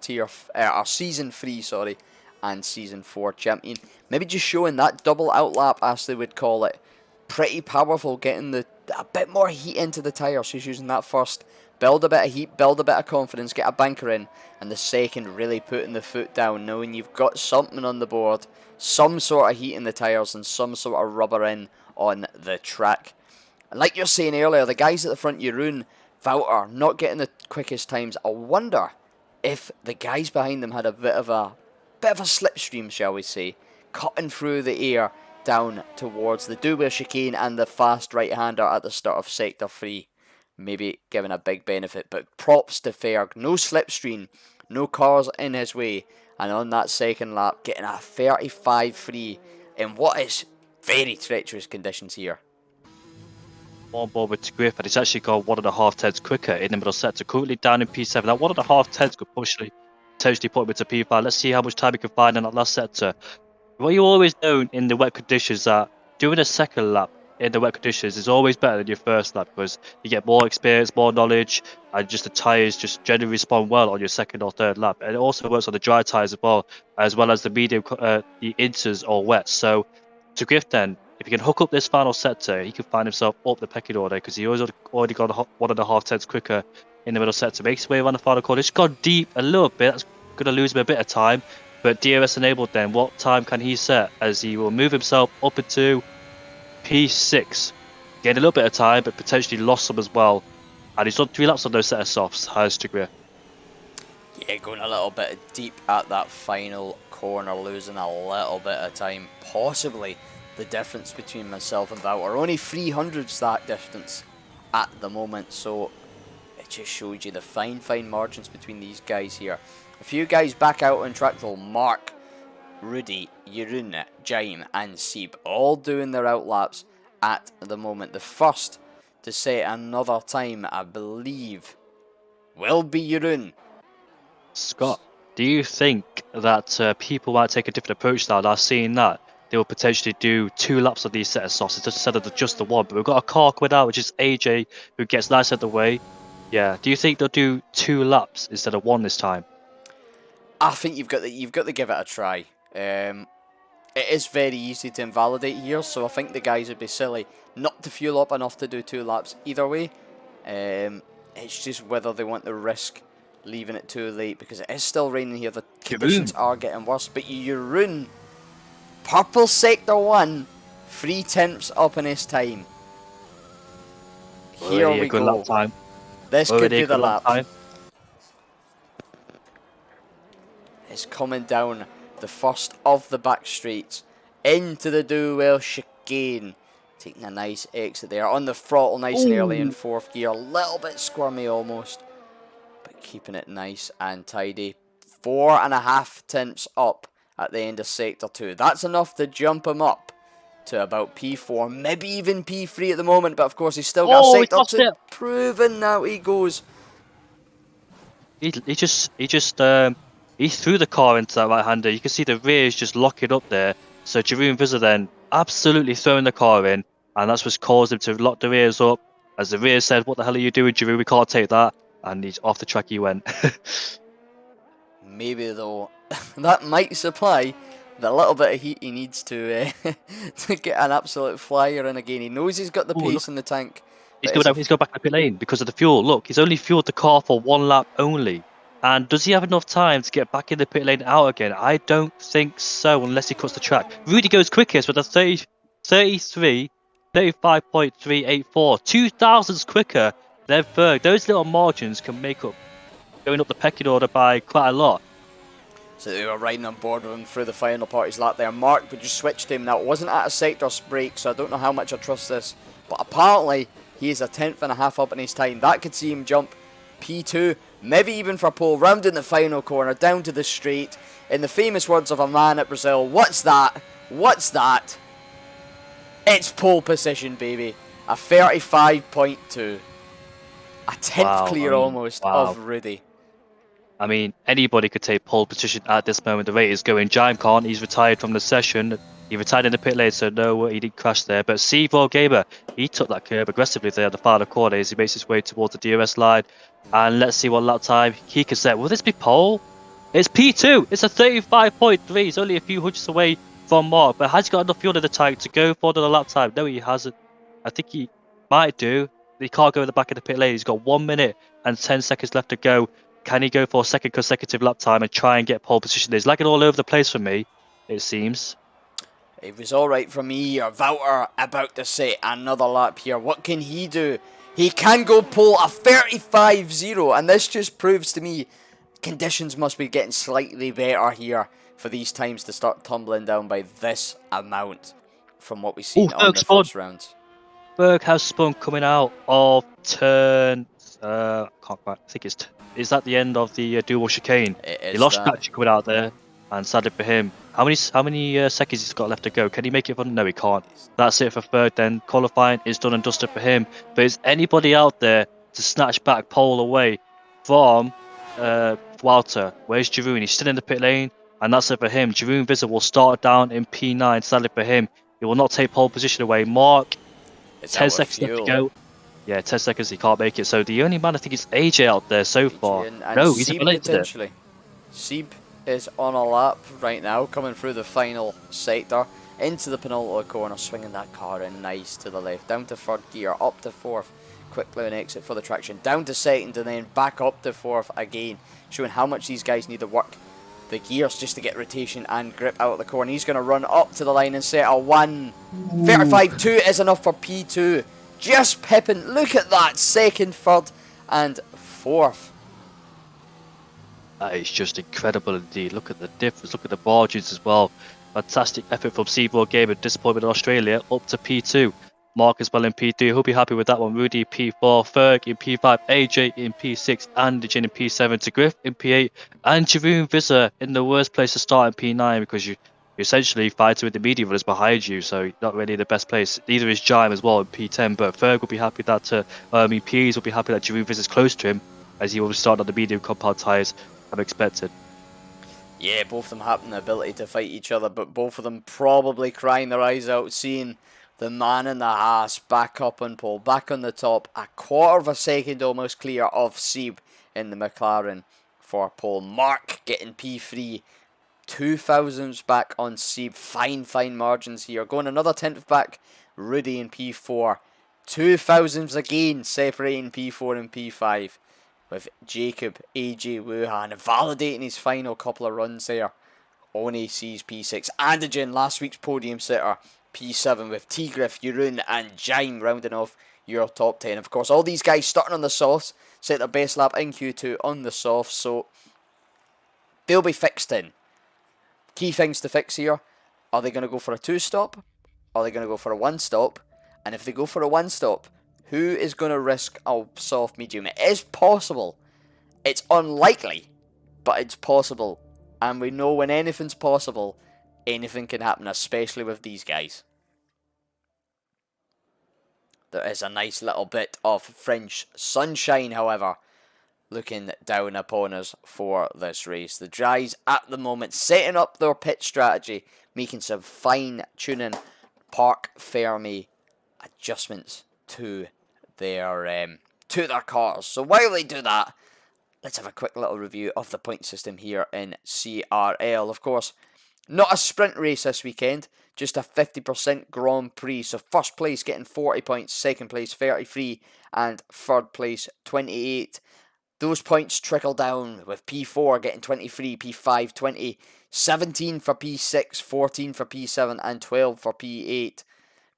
season 3, and season 4 champion. Maybe just showing that double out lap, as they would call it. Pretty powerful, getting a bit more heat into the tyres. He's using that first. Build a bit of heat, build a bit of confidence, get a banker in, and the second really putting the foot down, knowing you've got something on the board, some sort of heat in the tyres and some sort of rubber in on the track. And like you're saying earlier, the guys at the front, Jeroen, Wouter, not getting the quickest times. I wonder if the guys behind them had a bit of a slipstream, shall we say, cutting through the air down towards the Duber chicane and the fast right-hander at the start of Sector 3. Maybe giving a big benefit, but props to Ferg. No slipstream, no cars in his way, and on that second lap, getting a 35.3 in what is very treacherous conditions here.
On board with Griffin, he's actually got 1.5 tenths quicker in the middle sector, currently down in P7. That 1.5 tenths could potentially put him into P5. Let's see how much time he can find in that last sector. What you always know in the wet conditions that doing a second lap in the wet conditions is always better than your first lap, because you get more experience, more knowledge, and just the tyres just generally respond well on your second or third lap. And it also works on the dry tyres as well as the medium, the inters or wet. So to Griff then, if he can hook up this final sector, he can find himself up the pecking order, because he already got 1.5 tenths quicker in the middle sector. Makes his way around the final corner. It's gone deep a little bit. That's going to lose him a bit of time. But DRS enabled then, what time can he set as he will move himself up into P6? Gained a little bit of time, but potentially lost some as well. And he's done 3 laps on those set of softs, has to Griff.
Yeah, going a little bit deep at that final corner, losing a little bit of time. Possibly the difference between myself and Wouter. Only 300s that distance at the moment, so it just shows you the fine margins between these guys here. A few guys back out on track though. Mark, Rudy, Jeroen, Jaime and Sieb all doing their outlaps at the moment. The first to set another time, I believe, will be Jeroen.
Scott, do you think that people might take a different approach now? Now seeing that they will potentially do 2 laps of these set of softs instead of just the one. But we've got a car coming out, which is AJ, who gets nice out the way. Yeah, do you think they'll do 2 laps instead of 1 this time?
I think you've got to give it a try. It is very easy to invalidate here, so I think the guys would be silly not to fuel up enough to do 2 laps either way. It's just whether they want to risk leaving it too late, because it is still raining here. The conditions are getting worse. But Jeroen, purple sector 1, 3 tenths up in his time. Here we go.
Lap time.
This could be the lap. It's coming down the first of the back straights into the Duwell chicane. Taking a nice exit there on the throttle, nice and early in 4th gear. A little bit squirmy almost, but keeping it nice and tidy. 4.5 tenths up at the end of sector 2. That's enough to jump him up to about P4, maybe even P3 at the moment. But of course, he's still got sector 2. Proven now he goes.
He threw the car into that right-hander. You can see the rear is just locking up there. So Jeroen Visser then absolutely throwing the car in, and that's what's caused him to lock the rears up. As the rear said, "What the hell are you doing, Jeroen? We can't take that." And he's off the track he went.
Maybe though, that might supply the little bit of heat he needs to to get an absolute flyer in again. He knows he's got the pace in the tank.
He's going back to the pit lane because of the fuel. Look, he's only fueled the car for 1 lap only. And does he have enough time to get back in the pit lane out again? I don't think so, unless he cuts the track. Rudy goes quickest with a 35.384. 2 thousandths quicker than Ferg. Those little margins can make up going up the pecking order by quite a lot.
So they were riding on board with him through the final part of his lap there. Mark would just switch to him. Now, it wasn't at a sector break, so I don't know how much I trust this. But apparently, he is a tenth and a half up in his time. That could see him jump P2, maybe even for pole, round in the final corner, down to the straight. In the famous words of a man at Brazil, what's that? What's that? It's pole position, baby. A 35.2. A 10th clear almost of Rudy.
I mean, anybody could take pole position at this moment. The rate is going. Jaime can't. He's retired from the session. He retired in the pit lane, so no, he didn't crash there. But Seymour Gamer, he took that curve aggressively there at the final corner as he makes his way towards the DRS line. And let's see what lap time he can set. Will this be pole? It's P2. It's a 35.3. It's only a few hundreds away from Mark. But has he got enough fuel in the tank to go for the lap time? No, he hasn't. I think he might do. He can't go in the back of the pit lane. He's got 1 minute and 10 seconds left to go. Can he go for a second consecutive lap time and try and get pole position? He's lagging all over the place for me, it seems.
It was alright for me here. Wouter about to set another lap here. What can he do? He can go pole a 35.0, and this just proves to me conditions must be getting slightly better here for these times to start tumbling down by this amount from what we've seen on the first rounds.
Berg has spun coming out of turn. Can't quite. I think is that the end of the dual chicane. He lost traction coming out there, and sadly for him, how many seconds he's got left to go? Can he make it fun? No, he can't. That's it for third. Then qualifying is done and dusted for him. But is anybody out there to snatch back pole away from Wouter? Where's Jeroen? He's still in the pit lane, and that's it for him. Jeroen Visser will start down in P9. Sadly for him, he will not take pole position away. Mark, 10 seconds left to go. Yeah, 10 seconds, he can't make it. So the only man I think is AJ out there so far.
And no, he's potentially. Sieb is on a lap right now, coming through the final sector, into the penultimate corner, swinging that car in nice to the left, down to third gear, up to fourth, quickly an exit for the traction, down to second, and then back up to fourth again, showing how much these guys need to work the gears just to get rotation and grip out of the corner. He's going to run up to the line and set a 1:35.2 is enough for P2. Just pipping. Look at that. Second, third, and fourth.
That is just incredible indeed. Look at the difference. Look at the margins as well. Fantastic effort from Seymour Gamer. Disappointment in Australia. Up to P2. Mark as well in P2. He'll be happy with that one. Rudy P4. Ferg in P5. AJ in P6. Anderson in P7. To Griff in P8. And Jeroen Visser in the worst place to start in P9 because you essentially fighting with the media runners behind you, so not really the best place. Neither is Jaime as well in P10, but Ferg will be happy that, Pease will be happy that Jeroen Visser's close to him, as he will start on the medium compound tyres, I'm expected.
Yeah, both of them have the ability to fight each other, but both of them probably crying their eyes out, seeing the man in the Haas back up on pole, back on the top, a quarter of a second almost clear of Sieb in the McLaren for pole. Mark getting P3. 2,000s back on Sieb. Fine margins here. Going another 10th back. Rudy in P4. 2,000s again separating P4 and P5. With Jacob AJ Wuhan validating his final couple of runs there. Oni sees P6. Andigen, last week's podium sitter, P7 with Tigriff, Jeroen and Jaime rounding off your top 10. Of course, all these guys starting on the softs set their best lap in Q2 on the softs, so they'll be fixed in. Key things to fix here. Are they going to go for a 2-stop? Are they going to go for a 1-stop? And if they go for a 1-stop, who is going to risk a soft medium? It is possible. It's unlikely, but it's possible. And we know when anything's possible, anything can happen, especially with these guys. There is a nice little bit of French sunshine, however, looking down upon us for this race. The Dries at the moment setting up their pit strategy, making some fine tuning park Fermi adjustments to their cars. So while they do that, let's have a quick little review of the point system here in CRL. Of course, not a sprint race this weekend, just a 50% Grand Prix. So first place getting 40 points, second place 33, and third place 28. Those points trickle down with P4 getting 23, P5 20, 17 for P6, 14 for P7 and 12 for P8.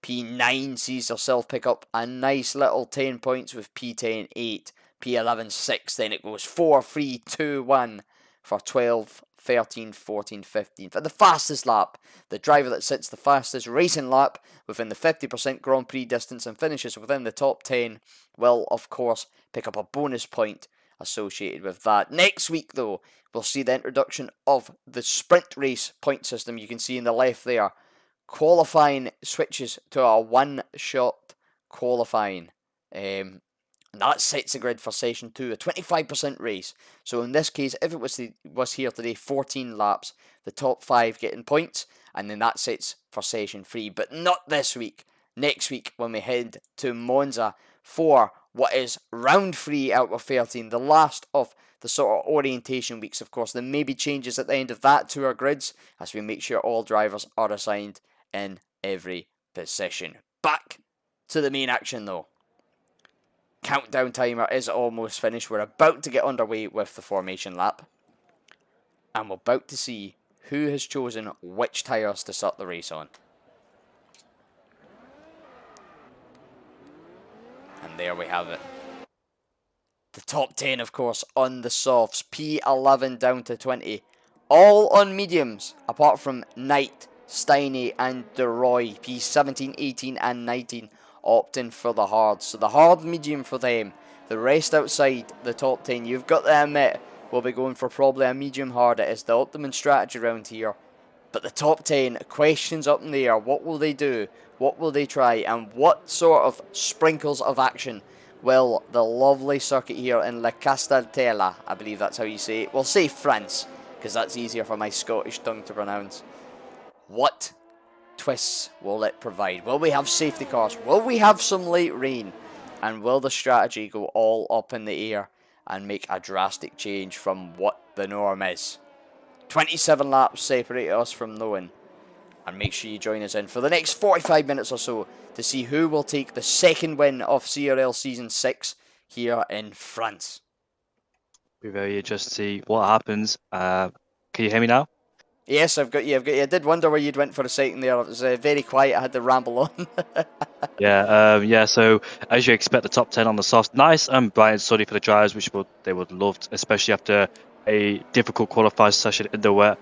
P9 sees herself pick up a nice little 10 points with P10 8, P11 6, then it goes 4, 3, 2, 1 for 12th, 13th, 14th, 15th. And the fastest lap, the driver that sits the fastest racing lap within the 50% Grand Prix distance and finishes within the top 10 will, of course, pick up a bonus point associated with that. Next week, though, we'll see the introduction of the sprint race point system. You can see in the left there. Qualifying switches to a one-shot qualifying. That sets the grid for session 2, a 25% race. So in this case, if it was here today, 14 laps, the top 5 getting points, and then that sets for session 3. But not this week. Next week, when we head to Monza for what is round 3 out of 13, the last of the sort of orientation weeks. Of course, there may be changes at the end of that to our grids, as we make sure all drivers are assigned in every position. Back to the main action, though. Countdown timer is almost finished. We're about to get underway with the formation lap. And we're about to see who has chosen which tyres to start the race on. And there we have it. The top 10, of course, on the softs. P11 down to 20. All on mediums, apart from Knight, Steiny and DeRoy. P17, 18 and 19 opting for the hard. So the hard medium for them. The rest outside the top 10, you've got to admit, will be going for probably a medium hard. It is the optimum strategy around here. But the top 10, questions up in the air. What will they do? What will they try? And what sort of sprinkles of action will the lovely circuit here in La Casteltella, I believe that's how you say it. We'll say France, because that's easier for my Scottish tongue to pronounce. What twists will it provide? Will we have safety cars? Will we have some late rain? And will the strategy go all up in the air and make a drastic change from what the norm is? 27 laps separate us from knowing. And make sure you join us in for the next 45 minutes or so to see who will take the second win of CRL Season 6 here in France.
Be very interested to see what happens. Can you hear me now?
Yes, I've got you. I did wonder where you'd went for a second there. It was very quiet. I had to ramble on.
Yeah. So as you expect, the top 10 on the soft, nice and bright and sunny for the drivers, which they would love, especially after a difficult qualifying session in the wet.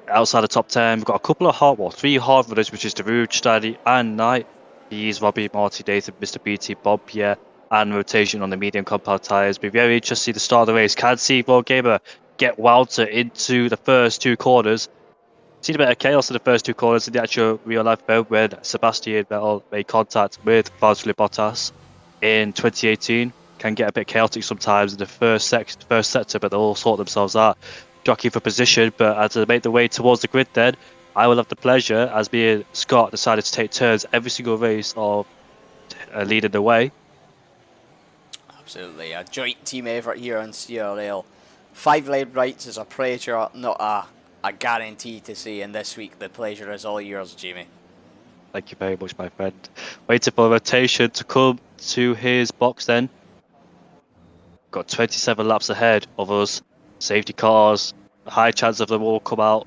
Outside the top 10, we've got a couple of three hard runners, which is Darude, Steady, and Knight. He's Robbie, Marty, Nathan, Mr. BT, Bob, Pierre, and rotation on the medium compound tyres. Be very interested to see the start of the race. Can see Gamer get Walter into the first two corners. Seen a bit of chaos in the first two corners in the actual real life mode when Sebastian Vettel made contact with Valtteri Bottas in 2018. Can get a bit chaotic sometimes in the first sector, but they'll all sort themselves out, jockey for position. But as they make their way towards the grid, then I will have the pleasure, as being Scott decided to take turns every single race of leading the way.
Absolutely, a joint team effort here on CRL. 5 lead rights is a pleasure, not a guarantee to say, and this week the pleasure is all yours, Jamie.
Thank you very much, my friend. Waiting for rotation to come to his box then. Got 27 laps ahead of us. Safety cars, a high chance of them all come out.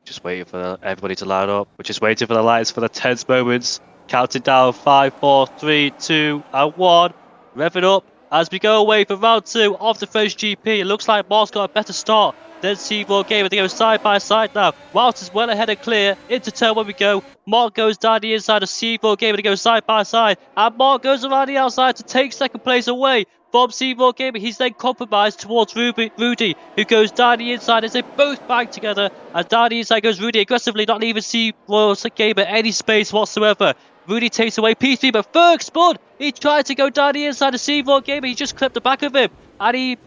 Just waiting for everybody to line up. We're just waiting for the lights for the tense moments. Counting down 5, 4, 3, 2, and 1. Revving up as we go away for round 2 of the French GP. It looks like Mark's got a better start than Seymour Gamer. They go side by side now. Walter's well ahead and clear. Into turn when we go. Mark goes down the inside of Seymour Gamer to go side by side. And Mark goes around the outside to take second place away from Seymour Gamer. He's then compromised towards Rudy, who goes down the inside as they both bang together. And down the inside goes Rudy aggressively, not leaving Seymour Gamer any space whatsoever. Rudy takes away P3, but Ferg spun. He tried to go down the inside of Seymour Gamer. He just clipped the back of him. And he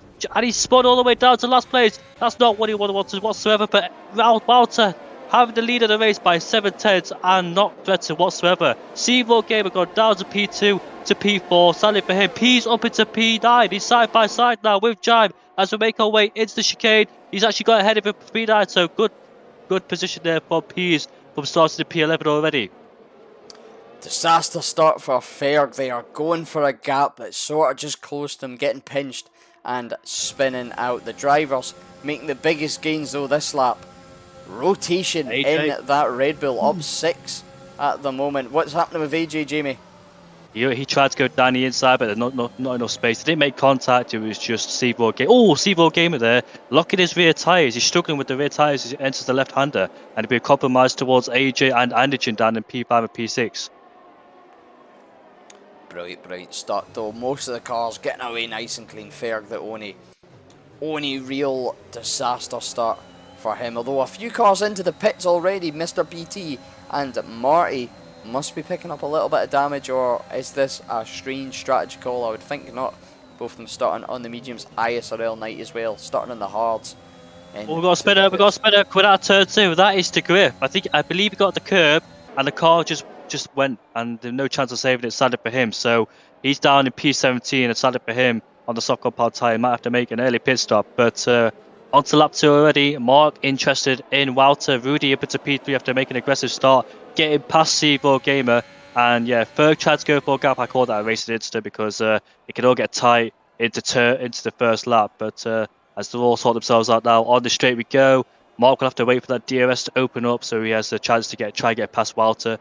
spun all the way down to last place. That's not what he wanted whatsoever. But Walter having the lead of the race by 7/10 and not threatened whatsoever. Seymour Gamer gone down to P2 to P4. Sadly for him, P's up into P9. He's side by side now with Jive as we make our way into the chicane. He's actually got ahead of him for P9, so good position there for P's from starting to P11 already.
Disaster start for Ferg. They are going for a gap that's sort of just close to them, getting pinched and spinning out. The drivers making the biggest gains though this lap. Rotation in that Red Bull, up 6 at the moment. What's happening with AJ, Jamie?
He tried to go down the inside, but there's not enough space. He didn't make contact. It was just C4 Gamer. Oh, C4 Gamer there, locking his rear tires. He's struggling with the rear tires as he enters the left-hander, and he'll be compromised towards AJ and Anderson down in P5 and P6.
Brilliant start though. Most of the cars getting away nice and clean. Ferg the only real disaster start for him. Although a few cars into the pits already, Mr. BT and Marty must be picking up a little bit of damage, or is this a strange strategy call? I would think not. Both of them starting on the mediums, ISRL night as well, starting on the hards.
We've got to spin it, quit out turn 2. That is the grip. I believe he got the curb, and the car just went, and there's no chance of saving it. Sadly for him, so he's down in P17, and sadly for him on the soft compound tyre, might have to make an early pit stop. But onto lap 2 already. Mark interested in Walter. Rudy up into P3 after making an aggressive start, getting past C4 Gamer. And yeah, Ferg tried to go for a gap. I call that a racing incident because it can all get tight into the first lap. But as they all sort themselves out now, on the straight we go. Mark will have to wait for that DRS to open up, so he has a chance to try and get past Walter.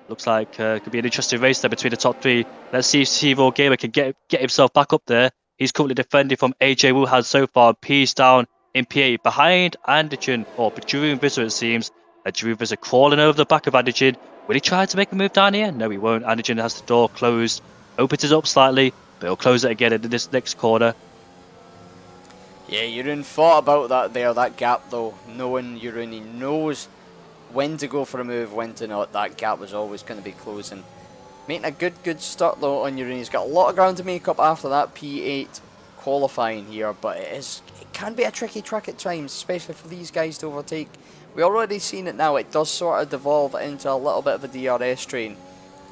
Looks like it could be an interesting race there between the top 3. Let's see if C4 Gamer can get himself back up there. He's currently defending from AJ Wuhan so far. P's down in P8 behind Anderson, or Jeroen Visser it seems. Jeroen Visser crawling over the back of Anderson. Will he try to make a move down here? No, he won't. Anderson has the door closed. Opens it up slightly, but he'll close it again in this next corner.
Yeah, Jeroen thought about that there, that gap though. Knowing Jeroen, he knows when to go for a move, when to not. That gap was always going to be closing. Making a good start though on Jeroen. He's got a lot of ground to make up after that P8 qualifying here, but it can be a tricky track at times, especially for these guys to overtake. We already seen it now. It does sort of devolve into a little bit of a DRS train,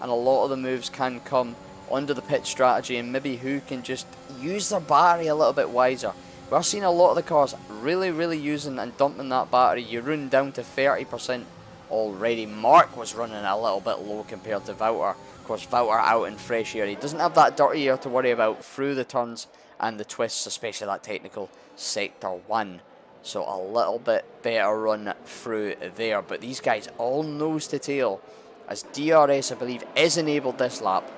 and a lot of the moves can come under the pit strategy, and maybe who can just use their battery a little bit wiser. We're seeing a lot of the cars really using and dumping that battery. Jeroen down to 30% already. Mark was running a little bit low compared to Wouter. Of course, Wouter out in fresh air. He doesn't have that dirty air to worry about through the turns and the twists, especially that technical sector 1. So a little bit better run through there. But these guys all nose to tail as DRS, I believe, is enabled this lap.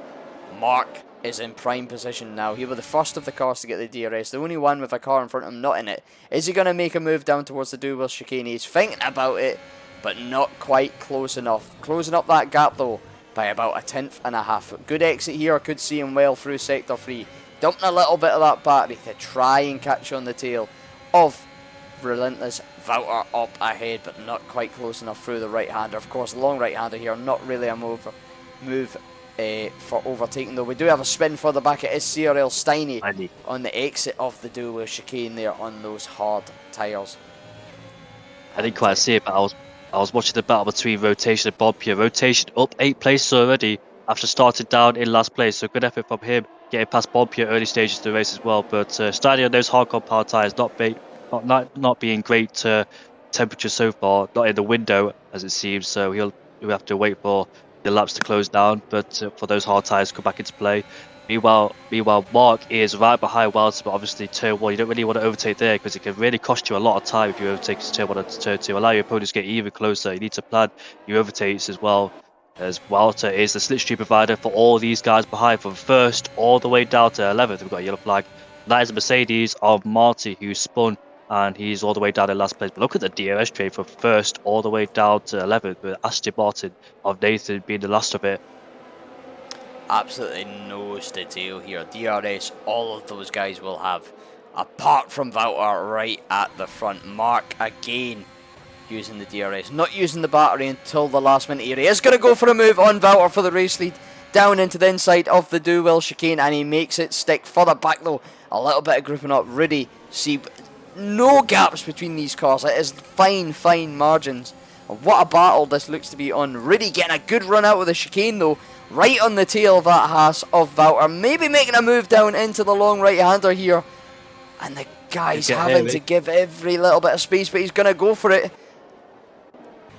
Mark is in prime position now. He was the first of the cars to get the DRS, the only one with a car in front of him not in it. Is he going to make a move down towards the dual chicane? He's thinking about it, but not quite close enough. Closing up that gap though by about a 1/10.5. Good exit here, could see him well through sector 3. Dumping a little bit of that battery to try and catch on the tail of relentless Wouter up ahead, but not quite close enough through the right-hander. Of course, long right-hander here, not really a move for overtaking though. We do have a spin further back. It is CRL Steiny on the exit of the dual chicane there on those hard tyres.
I didn't quite see it, but I was watching the battle between Rotation and Bob Pierre. Rotation up 8 places already after starting down in last place, so good effort from him getting past Bob Pierre early stages of the race as well. But starting on those hard compound tyres, not being great temperatures so far, not in the window as it seems, so he'll have to wait for the laps to close down, but for those hard tyres to come back into play. Meanwhile, Mark is right behind Wells, but obviously turn 1, you don't really want to overtake there because it can really cost you a lot of time if you overtake turn 1 and turn 2. Allow your opponents to get even closer. You need to plan your overtakes as well, as Walter is the slipstream provider for all these guys behind, from 1st all the way down to 11th. We've got a yellow flag. That is the Mercedes of Marty, who spun, and he's all the way down in last place. But look at the DRS train from 1st all the way down to 11th, with Aston Martin of Nathan being the last of it.
Absolutely nose to tail here. DRS, all of those guys will have, apart from Wouter right at the front. Mark again using the DRS, not using the battery until the last minute here. He is going to go for a move on Wouter for the race lead, down into the inside of the dual chicane, and he makes it stick. Further back though, a little bit of grouping up. Rudy, see, no gaps between these cars. It is fine margins. And what a battle this looks to be on. Rudy getting a good run out of the chicane though, right on the tail of that Haas of Wouter. Maybe making a move down into the long right-hander here. And the guy's having to give every little bit of space, but he's going to go for it.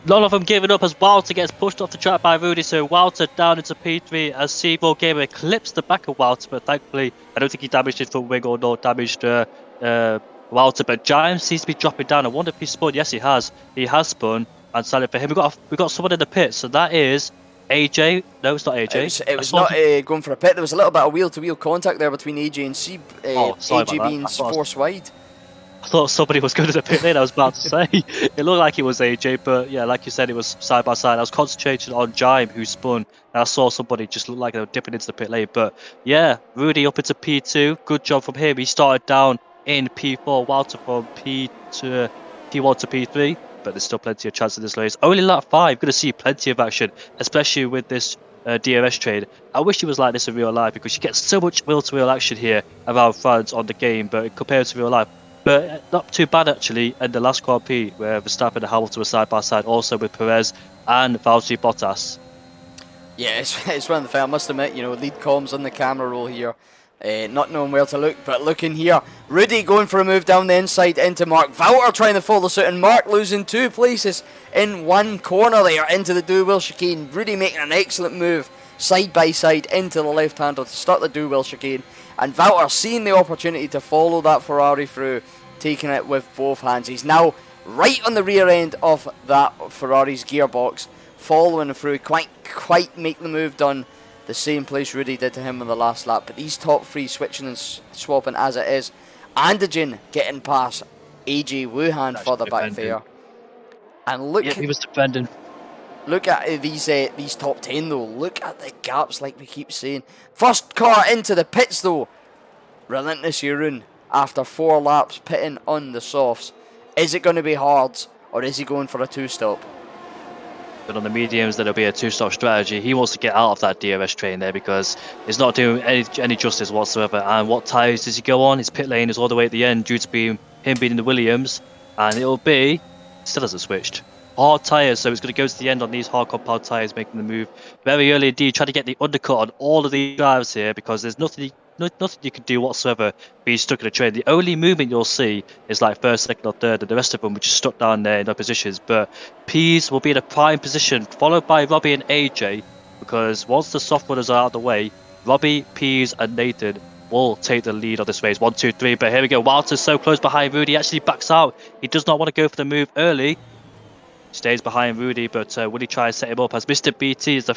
None of them giving up as Walter gets pushed off the track by Rudy, so Walter down into P3 as C4 Gamer clips the back of Walter, but thankfully I don't think he damaged his front wing or not damaged Walter, but Giant seems to be dropping down. I wonder if he spun. Yes, he has. He has spun, and sadly for him, we got someone in the pit, so that is AJ? No, it's not AJ.
It was not going for a pit. There was a little bit of wheel-to-wheel contact there between AJ and Seeb.
Sorry
AJ
about
being
that.
forced wide.
I thought somebody was going to the pit lane. I was about to say it looked like it was AJ, but yeah, like you said, it was side by side. I was concentrating on Jime, who spun, and I saw somebody just look like they were dipping into the pit lane. But yeah, Rudy up into P2. Good job from him. He started down in P4, Walter from P1 to P3. But there's still plenty of chance in this race. Only lap 5, going to see plenty of action, especially with this DRS trade. I wish it was like this in real life because you get so much wheel-to-wheel action here around France on the game, but compared to real life. But not too bad actually in the last Grand Prix where Verstappen and Hamilton were side by side, also with Perez and Valtteri Bottas.
Yeah, it's one of the things I must admit, you know, lead comms on the camera roll here. Not knowing where to look, but looking here. Rudy going for a move down the inside into Mark. Valtteri trying to follow suit, and Mark losing 2 places in one corner there into the dual chicane. Rudy making an excellent move side by side into the left-hander to start the dual chicane. And Valtteri seeing the opportunity to follow that Ferrari through, taking it with both hands. He's now right on the rear end of that Ferrari's gearbox, following through, quite make the move done the same place Rudy did to him in the last lap. But these top 3 switching and swapping as it is. Andogen getting past AJ Wuhan further back there. And look,
he was defending.
Look at these top 10 though. Look at the gaps, like we keep saying. First car into the pits though. Relentless Jeroen after 4 laps pitting on the softs. Is it going to be hard, or is he going for a 2-stop?
But on the mediums, there'll be a 2-stop strategy. He wants to get out of that DRS train there because it's not doing any justice whatsoever. And what tyres does he go on? His pit lane is all the way at the end due to him being in the Williams, and it'll be still hasn't switched. Hard tyres, so it's going to go to the end on these hard compound tyres, making the move very early indeed, trying to get the undercut on all of these drivers here because there's nothing you can do whatsoever being stuck in a train. The only movement you'll see is like first, second or third, and the rest of them are just stuck down there in their positions. But Pease will be in a prime position, followed by Robbie and AJ, because once the soft runners are out of the way, Robbie, Pease and Nathan will take the lead on this race. 1, 2, 3, but here we go. Walter's so close behind Rudy, actually backs out. He does not want to go for the move early. Stays behind Rudy, but will he try and set him up as Mr. BT is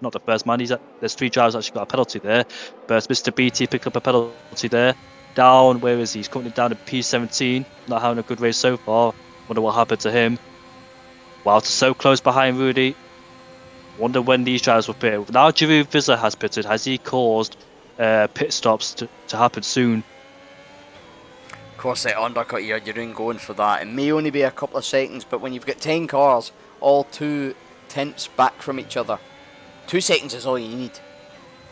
not the first man. There's 3 drivers actually got a penalty there, but Mr. BT picked up a penalty there. Down, where is he? He's currently down to P17, not having a good race so far. Wonder what happened to him. Walter so close behind Rudy. Wonder when these drivers will pit. Now Jeroen Visser has pitted. Has he caused pit stops to happen soon?
Of course, that undercut here, Jeroen going for that. It may only be a couple of seconds, but when you've got 10 cars, all 2 tenths back from each other, 2 seconds is all you need.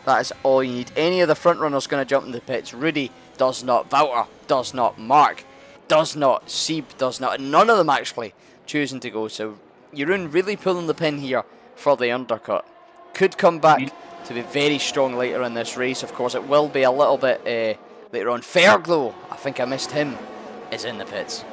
That is all you need. Any of the front runners going to jump in the pits. Rudy does not. Valtteri does not. Mark does not. Seeb does not. And none of them actually choosing to go. So Jeroen really pulling the pin here for the undercut. Could come back to be very strong later in this race. Of course, it will be a little bit later on. Ferg though, I think I missed him, is in the pits.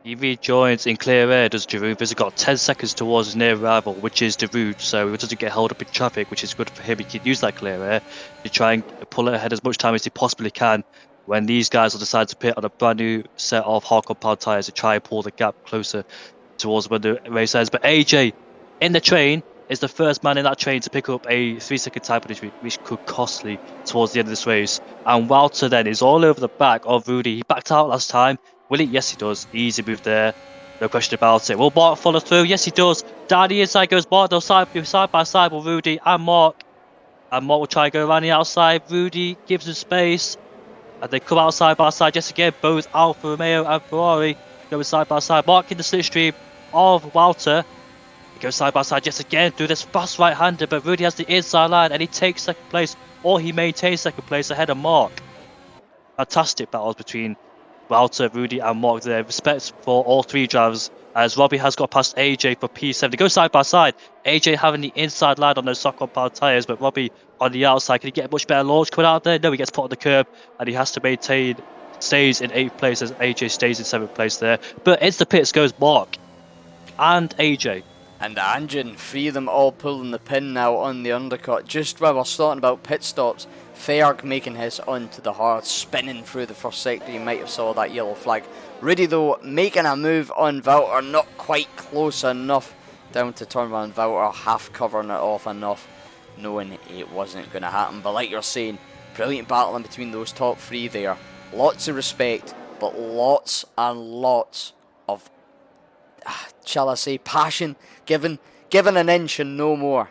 He rejoins in clear air, does Jeroen. He's got 10 seconds towards his near rival, which is Darude, so he doesn't get held up in traffic, which is good for him. He can use that clear air to try and pull it ahead as much time as he possibly can when these guys will decide to pit on a brand new set of hard compound tyres to try and pull the gap closer towards when the race ends. But AJ in the train is the first man in that train to pick up a 3-second time penalty, which could costly towards the end of this race. And Walter then is all over the back of Rudy. He backed out last time. Will he? Yes, he does. Easy move there. No question about it. Will Mark follow through? Yes, he does. Down the inside goes Mark. They'll side by side with Rudy and Mark. And Mark will try and go around the outside. Rudy gives him space. And they come out side by side. Yes, again, both Alfa Romeo and Ferrari going side by side. Mark in the slipstream of Walter. He goes side by side just again through this fast right-hander. But Rudy has the inside line and he takes second place. Or he maintains second place ahead of Mark. Fantastic battles between Walter, Rudy and Mark there. Respect for all 3 drivers as Robbie has got past AJ for P7. They go side by side. AJ having the inside line on those soft compound tyres, but Robbie on the outside. Can he get a much better launch coming out there? No, he gets put on the curb and he has to maintain, stays in 8th place as AJ stays in 7th place there. But into the pits goes Mark and AJ.
And the engine, 3 of them all pulling the pin now on the undercut. Just while we're starting about pit stops, Ferg making his onto the hard, spinning through the first sector. You might have saw that yellow flag. Rudy though making a move on Valtteri, not quite close enough down to turn one. Valter half covering it off enough, knowing it wasn't going to happen. But like you're saying, brilliant battling between those top three there. Lots of respect, but lots and lots of, shall I say, passion, given an inch and no more.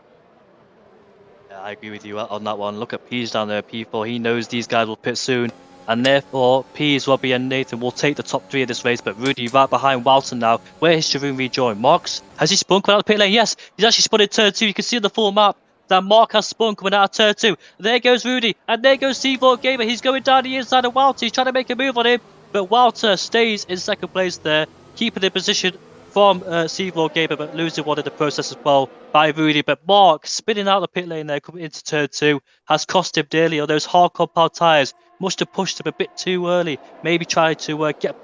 Yeah, I agree with you on that one. Look at Pease down there, P4. He knows these guys will pit soon. And therefore, Pease, Robbie and Nathan will take the top three of this race. But Rudy right behind Walton now. Where is Jeroen rejoined? Marks, has he spun coming out of the pit lane? Yes, he's actually spun in turn 2. You can see on the full map that Mark has spun coming out of turn 2. There goes Rudy. And there goes Seaboard Gamer. He's going down the inside of Walter. He's trying to make a move on him. But Walter stays in second place there, keeping the position from Seaboard Gamer, but losing one in the process as well by Rudy. But Mark spinning out the pit lane there, coming into turn 2, has cost him dearly on those hard compound tyres. Must have pushed him a bit too early. Maybe tried to get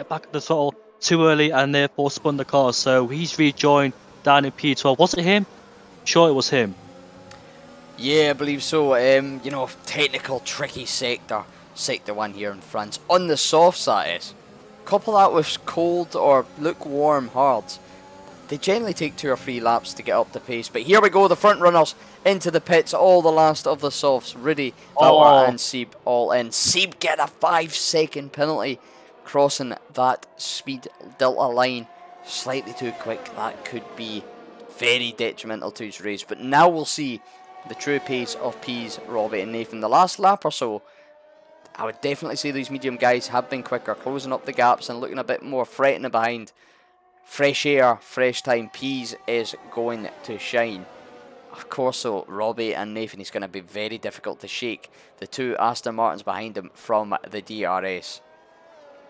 back at the throttle too early and therefore spun the car. So he's rejoined down in P12. Was it him? Sure, it was him.
Yeah, I believe so. You know, technical, tricky sector 1 here in France. On the softs, that is. Couple that with cold or lukewarm hards. They generally take 2 or 3 laps to get up the pace. But here we go, the front runners into the pits. All the last of the softs. Rudy, Valter and Sieb all in. Sieb get a 5-second penalty crossing that speed delta line slightly too quick. That could be very detrimental to his race. But now we'll see the true pace of Pease, Robbie and Nathan. The last lap or so, I would definitely say these medium guys have been quicker, closing up the gaps and looking a bit more threatening behind. Fresh air, fresh time. Pease is going to shine. Of course, so Robbie and Nathan is going to be very difficult to shake the 2 Aston Martins behind him from the DRS.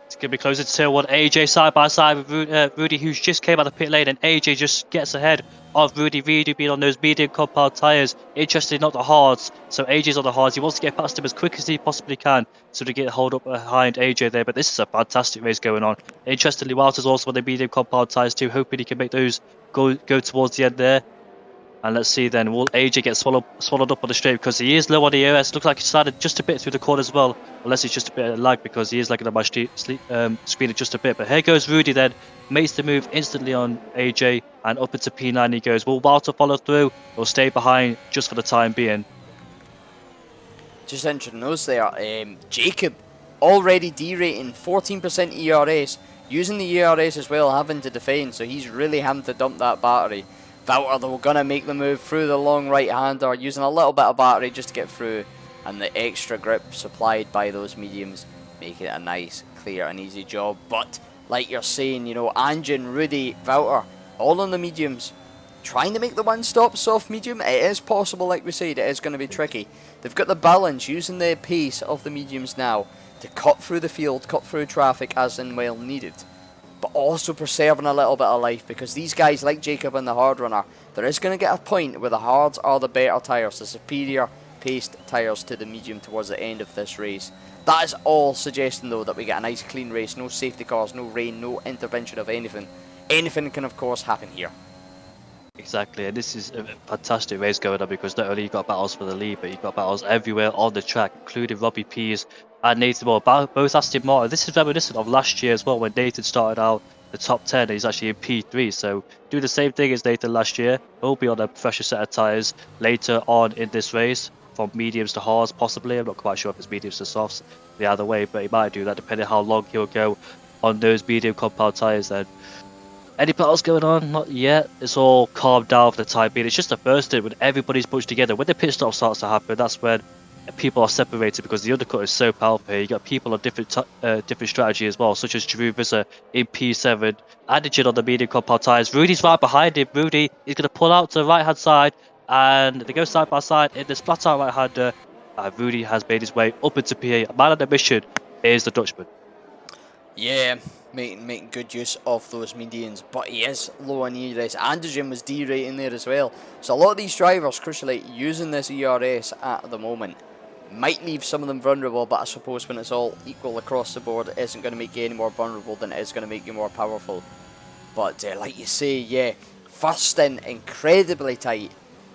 It's going to be closer to turn 1. AJ side by side with Rudy, who's just came out of the pit lane, and AJ just gets ahead of Rudy. Rudy being on those medium compound tyres. Interestingly, not the hards. So AJ's on the hards. He wants to get past him as quick as he possibly can, so to get hold up behind AJ there. But this is a fantastic race going on. Interestingly, Walter's also on the medium compound tyres too, hoping he can make those go towards the end there. And let's see then, will AJ get swallowed up on the straight, because he is low on the EOS. Looks like he started just a bit through the corner as well, unless it's just a bit of lag, because he is lagging on my screen just a bit. But here goes Rudy then, makes the move instantly on AJ, and up into P9 he goes. Will Walter follow through or stay behind just for the time being?
Just entering those there, Jacob already derating 14% ERS, using the ERS as well, having to defend, so he's really having to dump that battery. Valter though going to make the move through the long right-hander, using a little bit of battery just to get through, and the extra grip supplied by those mediums making it a nice, clear and easy job. But like you're saying, you know, Anjan, Rudy, Valter, all on the mediums, trying to make the one-stop soft medium. It is possible, like we said, it is going to be tricky. They've got the balance, using the pace of the mediums now to cut through the field, cut through traffic as and when needed, but also preserving a little bit of life, because these guys like Jacob and the hard runner, there is going to get a point where the hards are the better tyres, the superior paced tyres to the medium towards the end of this race. That is all suggesting though that we get a nice clean race, no safety cars, no rain, no intervention of anything. Anything can of course happen here.
Exactly, and this is a fantastic race going on, because not only you've got battles for the lead, but you've got battles everywhere on the track, including Robbie Pease and Nathan Moore, both Aston Martin. This is reminiscent of last year as well, when Nathan started out the top 10 and he's actually in P3, so do the same thing as Nathan last year. He'll be on a fresher set of tyres later on in this race, from mediums to hards possibly. I'm not quite sure if it's mediums to softs the other way, but he might do that depending how long he'll go on those medium compound tyres then. Any battles going on? Not yet. It's all calmed down for the time being. It's just the first stint when everybody's bunched together. When the pit stop starts to happen, that's when people are separated, because the undercut is so powerful here. You got people on different strategy as well, such as Jeroen Visser in P7, Andijan on the medium compound tyres. Rudy's right behind him. Rudy is going to pull out to the right hand side, and they go side by side in this flat out right hander. Rudy has made his way up into PA. Man on the mission is the Dutchman.
Yeah, making good use of those medians, but he is low on ERS. Andijan was derating there as well. So a lot of these drivers, crucially, using this ERS at the moment, might leave some of them vulnerable, but I suppose when it's all equal across the board, it isn't going to make you any more vulnerable than it is going to make you more powerful. But like you say, yeah, first stint incredibly tight,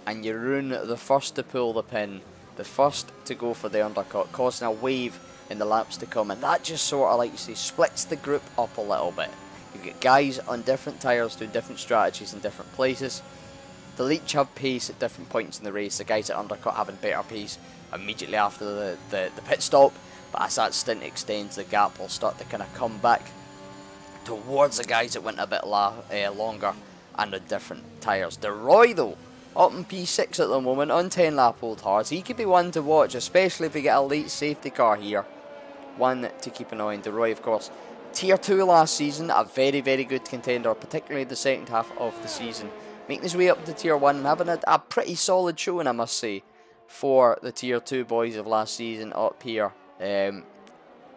and you ruin the first to pull the pin, the first to go for the undercut, causing a wave in the laps to come, and that just sort of, like you say, splits the group up a little bit. You've got guys on different tyres doing different strategies in different places. They'll each have pace at different points in the race. The guys at undercut having better pace immediately after the pit stop, but as that stint extends, the gap will start to kind of come back towards the guys that went a bit longer and on different tyres. DeRoy though, up in P6 at the moment on 10 lap old hards. He could be one to watch, especially if we get a late safety car here. One to keep an eye on. DeRoy, of course, Tier 2 last season, a very, very good contender, particularly the second half of the season. Making his way up to Tier 1 and having a pretty solid showing, I must say, for the Tier 2 boys of last season up here.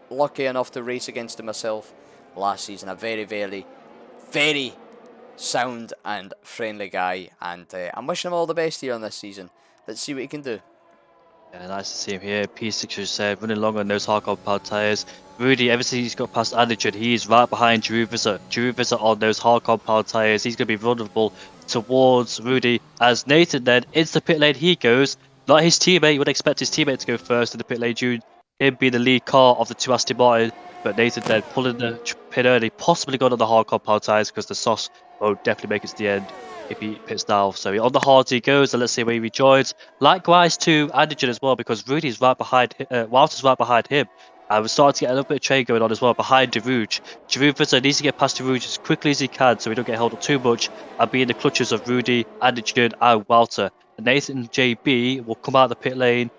Lucky enough to race against him myself last season. A very, very, very sound and friendly guy, and I'm wishing him all the best here on this season. Let's see what he can do.
Yeah, nice to see him here. P6 as said, running long on those hard compound tyres. Rudy, ever since he's got past Anderson, he's right behind Drew Visser. Drew Visser on those hard compound tyres. He's going to be vulnerable towards Rudy. As Nathan then, into the pit lane he goes. Not his teammate, you would expect his teammate to go first in the pit lane due him being the lead car of the two Aston Martin. But Nathan then pulling the pit early, possibly going on the hard compound tyres because the sauce will definitely make it to the end if he pits now. So on the hards he goes, and let's see where he rejoins. Likewise to Anderson as well, because Rudy's right behind, Walter's right behind him. And we're starting to get a little bit of trade going on as well behind Derouge. Derouge needs to get past Derouge as quickly as he can so we don't get held up too much and be in the clutches of Rudy, Anderson and Walter. And Nathan JB will come out of the pit lane.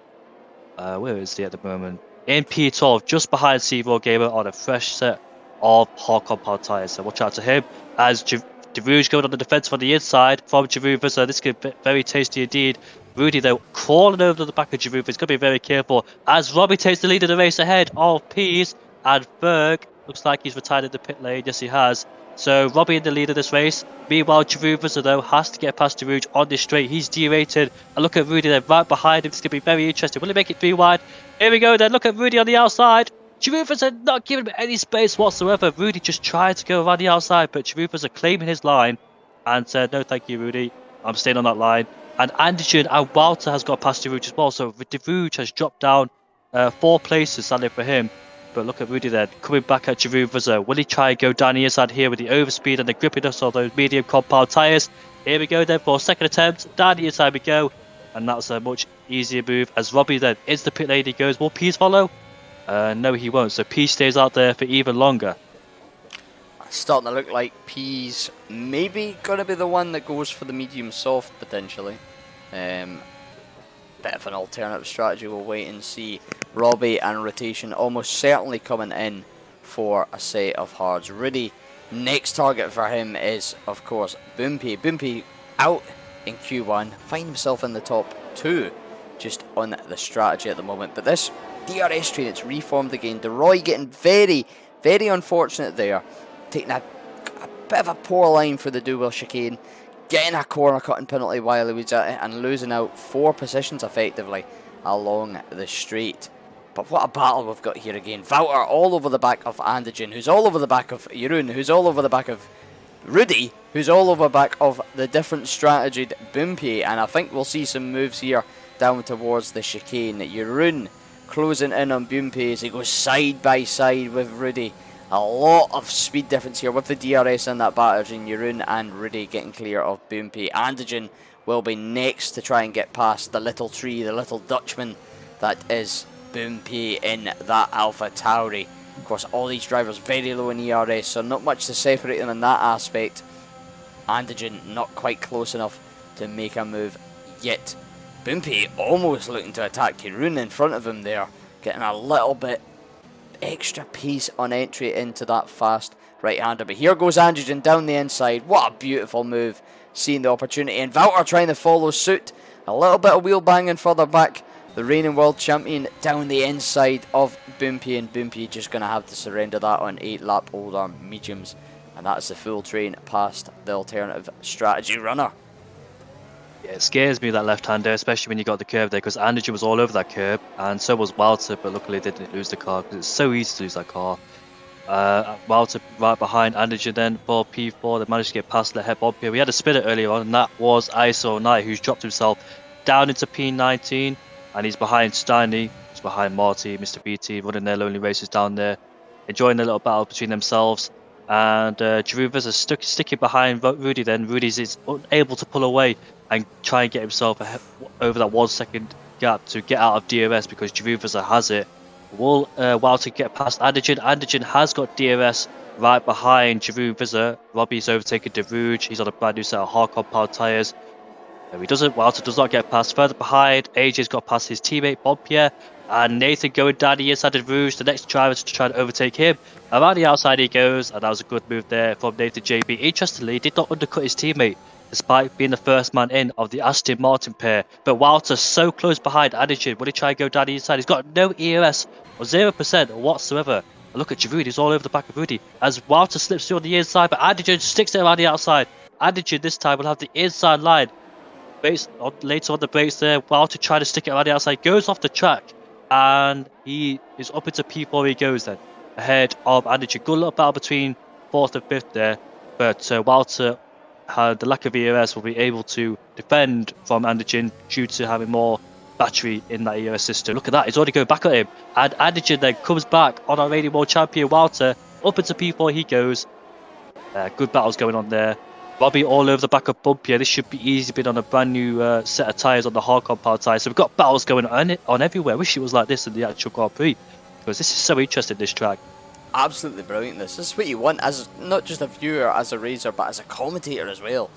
Where is he at the moment? In P12, just behind C4 Gamer on a fresh set of hard compound tyres. So watch out to him as Derouge going on the defence on the inside from Derouge. So this could be very tasty indeed. Rudy though crawling over to the back of Derouge. He's got to be very careful as Robbie takes the lead of the race ahead of Pease, and Berg looks like he's retired in the pit lane. Yes, he has. So Robbie in the lead of this race. Meanwhile, Derouge though has to get past Derouge on this straight. He's derated. And look at Rudy there right behind him. This could be very interesting. Will he make it 3 wide? Here we go then. Look at Rudy on the outside. Derouge not giving him any space whatsoever. Rudy just tried to go around the outside, but Derouge claiming his line and said, no thank you Rudy, I'm staying on that line. And Anderson and Walter has got past Derouge as well, so Derouge has dropped down 4 places sadly for him. But look at Rudy then, coming back at Derouge. Will he try and go down the inside here with the overspeed and the grippiness of those medium compound tyres? Here we go then for a second attempt, down the inside we go. And that's a much easier move as Robbie then into the pit lane he goes. Will Pease follow? No, he won't. So Pease stays out there for even longer.
It's starting to look like Pease maybe going to be the one that goes for the medium soft potentially. Bit of an alternative strategy. We'll wait and see. Robbie and Rotation almost certainly coming in for a set of hards. Rudy, next target for him is of course Boompy. Boompy out in Q1, find himself in the top 2 just on the strategy at the moment. But this DRS train, it's reformed again. DeRoy getting very, very unfortunate there, taking a bit of a poor line for the dual chicane, getting a corner cutting penalty while he was at it and losing out 4 positions effectively along the straight. But what a battle we've got here again. Wouter all over the back of Anderson, who's all over the back of Jeroen, who's all over the back of Rudy, who's all over the back of the different strategied Boompy, and I think we'll see some moves here down towards the chicane. Jeroen closing in on Boompy as he goes side by side with Rudy. A lot of speed difference here with the DRS and that batters in Jeroen and Rudy getting clear of Boompy. Anderson will be next to try and get past the little tree, the little Dutchman that is Boompy in that Alpha Tauri. Of course, all these drivers very low in ERS, so not much to separate them in that aspect. Anderson not quite close enough to make a move yet. Boompy almost looking to attack Jeroen in front of him there, getting a little bit extra pace on entry into that fast right-hander. But here goes Anderson down the inside. What a beautiful move, seeing the opportunity. And Wouter trying to follow suit. A little bit of wheel banging further back. The reigning world champion down the inside of Boompy, and Boompy just going to have to surrender that on 8 lap older mediums. And that's the full train past the alternative strategy runner.
Yeah, it scares me, that left-hander, especially when you got the curve there, because Anderson was all over that curve, and so was Walter, but luckily they didn't lose the car, because it's so easy to lose that car. Walter right behind Anderson then for P4, they managed to get past the head bump here. We had a spinner earlier on, and that was ISO Knight, who's dropped himself down into P19, and he's behind Steiny, he's behind Marty, Mr. BT, running their lonely races down there, enjoying a little battle between themselves. and Giroud is sticking behind Rudy. Then Rudy's is unable to pull away and try and get himself over that 1 second gap to get out of DRS because Giroud has it. Will Walter get past Anderson? Anderson has got DRS right behind Giroud. Robbie's overtaken Giroud. He's on a brand new set of hard compound tyres. He doesn't. Walter does not get past. Further behind, AJ's got past his teammate Bonpierre, and Nathan going down the inside of Rouge. The next driver to try to overtake him. Around the outside he goes, and that was a good move there from Nathan JB. Interestingly, he did not undercut his teammate, despite being the first man in of the Aston Martin pair. But Walter so close behind Anderson. When he try to go down the inside, he's got no ERS or 0% whatsoever. And look at Giroud, he's all over the back of Rudy as Walter slips through on the inside, but Anderson sticks it around the outside. Anderson this time will have the inside line. Later on the brakes there, Walter trying to stick it around the outside, goes off the track, and he is up into P4 he goes then, ahead of Anderson. Good little battle between 4th and 5th there, but Walter had the lack of ERS will be able to defend from Anderson due to having more battery in that ERS system. Look at that, he's already going back at him, and Anderson then comes back on our reigning world champion Walter, up into P4 he goes. Good battles going on there. Robbie all over the back of Bonpierre. This should be easy, been on a brand new set of tyres on the hard compound tyres. So we've got battles going on everywhere. Wish it was like this in the actual Grand Prix, because this is so interesting, this track.
Absolutely brilliant. This is what you want as not just a viewer, as a racer, but as a commentator as well.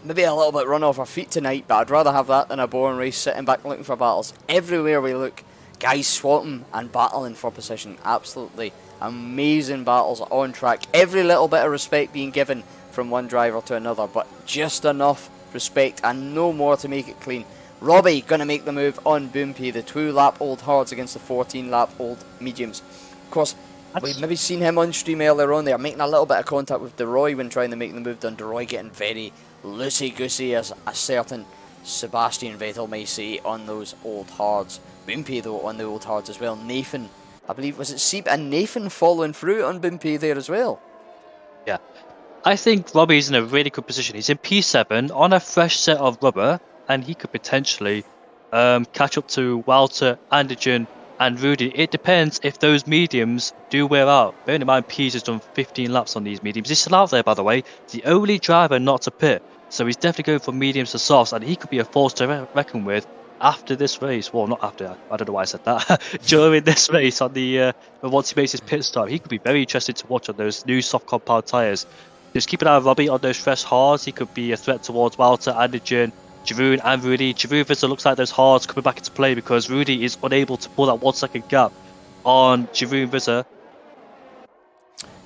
Maybe a little bit run off our feet tonight, but I'd rather have that than a boring race sitting back looking for battles. Everywhere we look, guys swapping and battling for position. Absolutely amazing battles on track. Every little bit of respect being given from one driver to another, but just enough respect and no more to make it clean. Robbie going to make the move on Boompy, the 2-lap old hards against the 14-lap old mediums. Of course, we've maybe seen him on stream earlier on there, making a little bit of contact with DeRoy when trying to make the move done. DeRoy getting very loosey-goosey, as a certain Sebastian Vettel may say, on those old hards. Boompy, though, on the old hards as well. Nathan, I believe, was it Seep and Nathan following through on Boompy there as well?
Yeah. I think Robbie's in a really good position. He's in P7 on a fresh set of rubber, and he could potentially catch up to Walter, Anderson, and Rudy. It depends if those mediums do wear out. Bearing in mind, Pease has done 15 laps on these mediums. He's still out there, by the way. The only driver not to pit, so he's definitely going from mediums to softs, and he could be a force to reckon with after this race. Well, not after. I don't know why I said that. During this race, on the once he makes his pit stop, he could be very interesting to watch on those new soft compound tyres. Just keep an eye on Robbie on those fresh hards. He could be a threat towards Walter, Anderson, Giroud and Rudy. Giroud looks like those hards coming back into play because Rudy is unable to pull that 1 second gap on Giroud.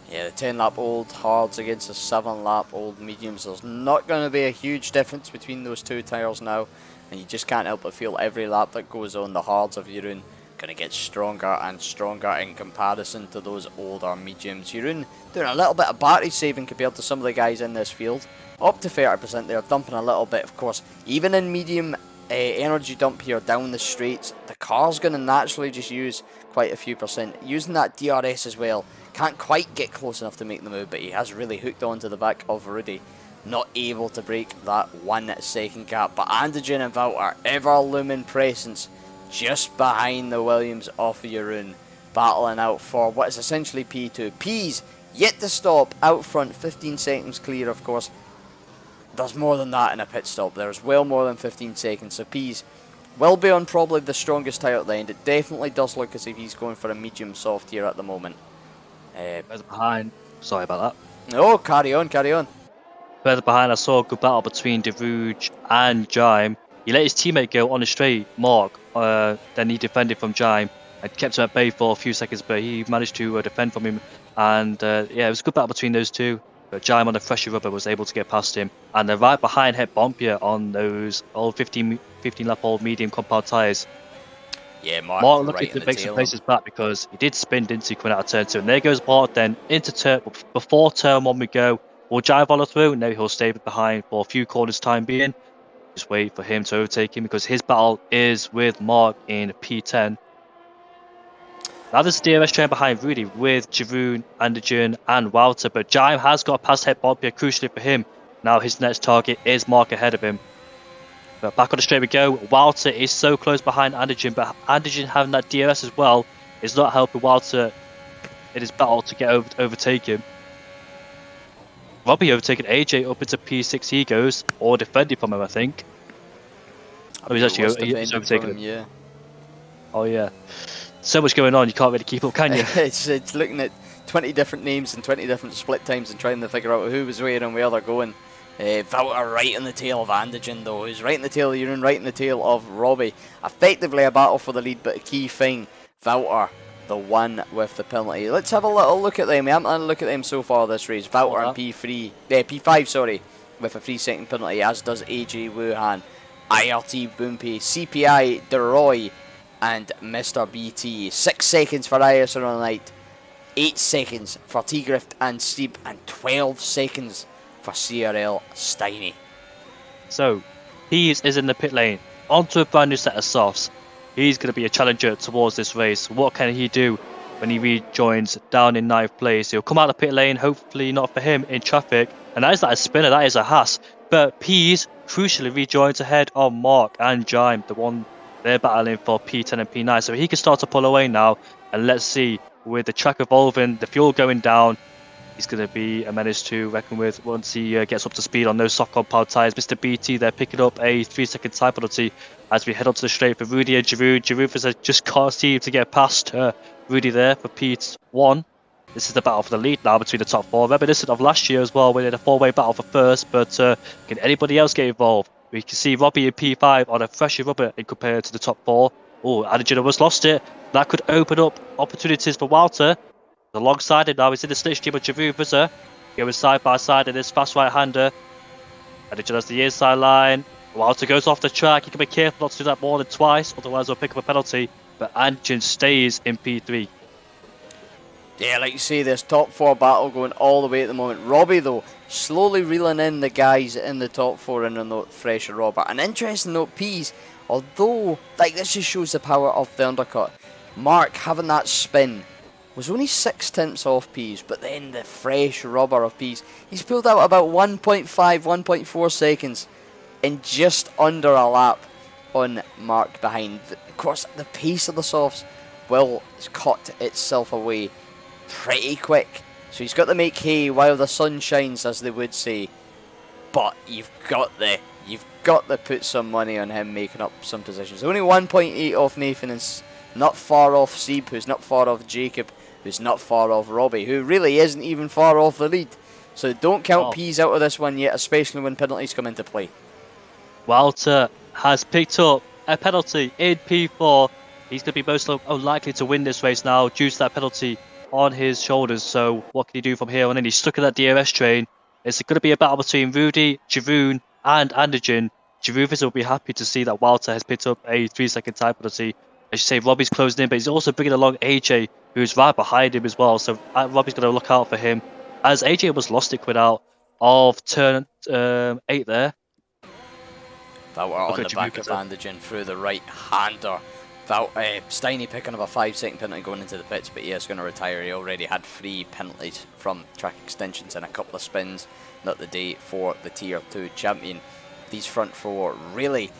Yeah, the 10-lap old hards against the 7-lap old mediums. There's not going to be a huge difference between those two tyres now, and you just can't help but feel every lap that goes on, the hards of Jeroen going to get stronger and stronger in comparison to those older mediums. Jeroen doing a little bit of battery saving compared to some of the guys in this field. Up to 30% there, dumping a little bit, of course. Even in medium energy dump here down the straights, the car's going to naturally just use quite a few percent. Using that DRS as well. Can't quite get close enough to make the move, but he has really hooked onto the back of Rudy. Not able to break that 1 second gap. But Anderson and Valter, ever looming presence just behind the Williams of Jeroen, battling out for what is essentially P2. P's yet to stop out front, 15 seconds clear, of course. There's more than that in a pit stop. There's well more than 15 seconds. So P's will be on probably the strongest tyre at the end. It definitely does look as if he's going for a medium soft here at the moment.
Further behind, sorry about
that. Oh, carry on, carry on.
Further behind, I saw a good battle between DeRouge and Jaime. He let his teammate go on a straight, Mark. Then he defended from Jaime and kept him at bay for a few seconds, but he managed to defend from him. And yeah, it was a good battle between those two. But Jaime on the fresher rubber was able to get past him. And they're right behind hit Bonpierre on those old 15 lap old medium compound tyres.
Yeah, Mark
looking to make some places back because he did spin, didn't he, coming out of turn 2. And there goes Mark then into turn, before turn 1 we go. Will Jaime follow through? No, he'll stay behind for a few corners time being. Just wait for him to overtake him because his battle is with Mark in P10. Now there's a DRS train behind Rudy with Jeroen, Anderson and Walter, but Jaime has got past head Bonpierre crucially for him. Now his next target is Mark ahead of him. But back on the straight we go. Walter is so close behind Anderson, but Anderson having that DRS as well is not helping Walter in his battle to get overtake him. Robbie overtaking AJ up into P6 he goes, or defending from him, I think. Oh, he's actually he's overtaking him.
Yeah.
Oh yeah. So much going on, you can't really keep up, can you?
it's looking at 20 different names and 20 different split times and trying to figure out who was where and where they're going. Valter right in the tail of Andigen though, who's right in the tail of Urine, right in the tail of Robbie. Effectively a battle for the lead, but a key thing, Valter, the one with the penalty. Let's have a little look at them. We haven't had a look at them so far this race. Valter and P5, sorry, with a 3-second penalty, as does AJ Wuhan, IRT Boompi, CPI DeRoy, and Mr. BT. 6 seconds for ISR on the night, 8 seconds for T-Grift and Steep, and 12 seconds for CRL Steiny.
So, he is in the pit lane, onto a brand new set of softs. He's going to be a challenger towards this race. What can he do when he rejoins down in 9th place? He'll come out of the pit lane, hopefully not for him, in traffic. And that is not a spinner, that is a Haas. But Pease crucially rejoins ahead of Mark and Jime, the one they're battling for P10 and P9. So he can start to pull away now. And let's see, with the track evolving, the fuel going down, he's going to be a menace to reckon with once he gets up to speed on those soft compound tyres. Mr. BT, they're picking up a 3-second time penalty as we head onto the straight for Rudy and Giroud. Giroud just can't seem to get past Rudy there for P1. This is the battle for the lead now between the top 4. Reminiscent of last year as well, we had a 4-way battle for first, but can anybody else get involved? We can see Robbie in P5 on a fresher rubber in compared to the top 4. Oh, Andigen almost lost it. That could open up opportunities for Walter. Alongside him now, he's in the slipstream of Giroud Vizzer, going side by side in this fast right-hander. Andigen has the inside line. Walter goes off the track. He can be careful not to do that more than twice, otherwise he'll pick up a penalty. But Andigen stays in P3.
Yeah, like you say, this top 4 battle going all the way at the moment. Robbie, though, slowly reeling in the guys in the top 4 in the note, Fresher Robert. An interesting note, Pease, although, like, this just shows the power of the undercut. Mark having that spin was only 6 tenths off Pease, but then the fresh rubber of Pease, he's pulled out about 1.5, 1.4 seconds in just under a lap on Mark behind. Of course, the pace of the softs will cut itself away pretty quick, so he's got to make hay while the sun shines, as they would say. But you've got to put some money on him making up some positions. Only 1.8 off Nathan, and not far off Sieb, who's not far off Jacob, who's not far off Robbie, who really isn't even far off the lead. So don't count Pease out of this one yet, especially when penalties come into play.
Walter has picked up a penalty in P4. He's going to be most unlikely to win this race now due to that penalty on his shoulders. So what can he do from here on in? He's stuck in that DRS train. It's going to be a battle between Rudy, Giroud and Andigen. Giroud will be happy to see that Walter has picked up a 3-second time penalty. As you say, Robbie's closing in, but he's also bringing along AJ, who's right behind him as well. So Robbie's going to look out for him, as AJ almost lost it out of turn 8 there.
Valter on the back of Andigen through the right-hander. Steiny picking up a 5-second penalty going into the pits, but he is going to retire. He already had 3 penalties from track extensions and a couple of spins. Not the day for the Tier 2 champion. These front 4 really,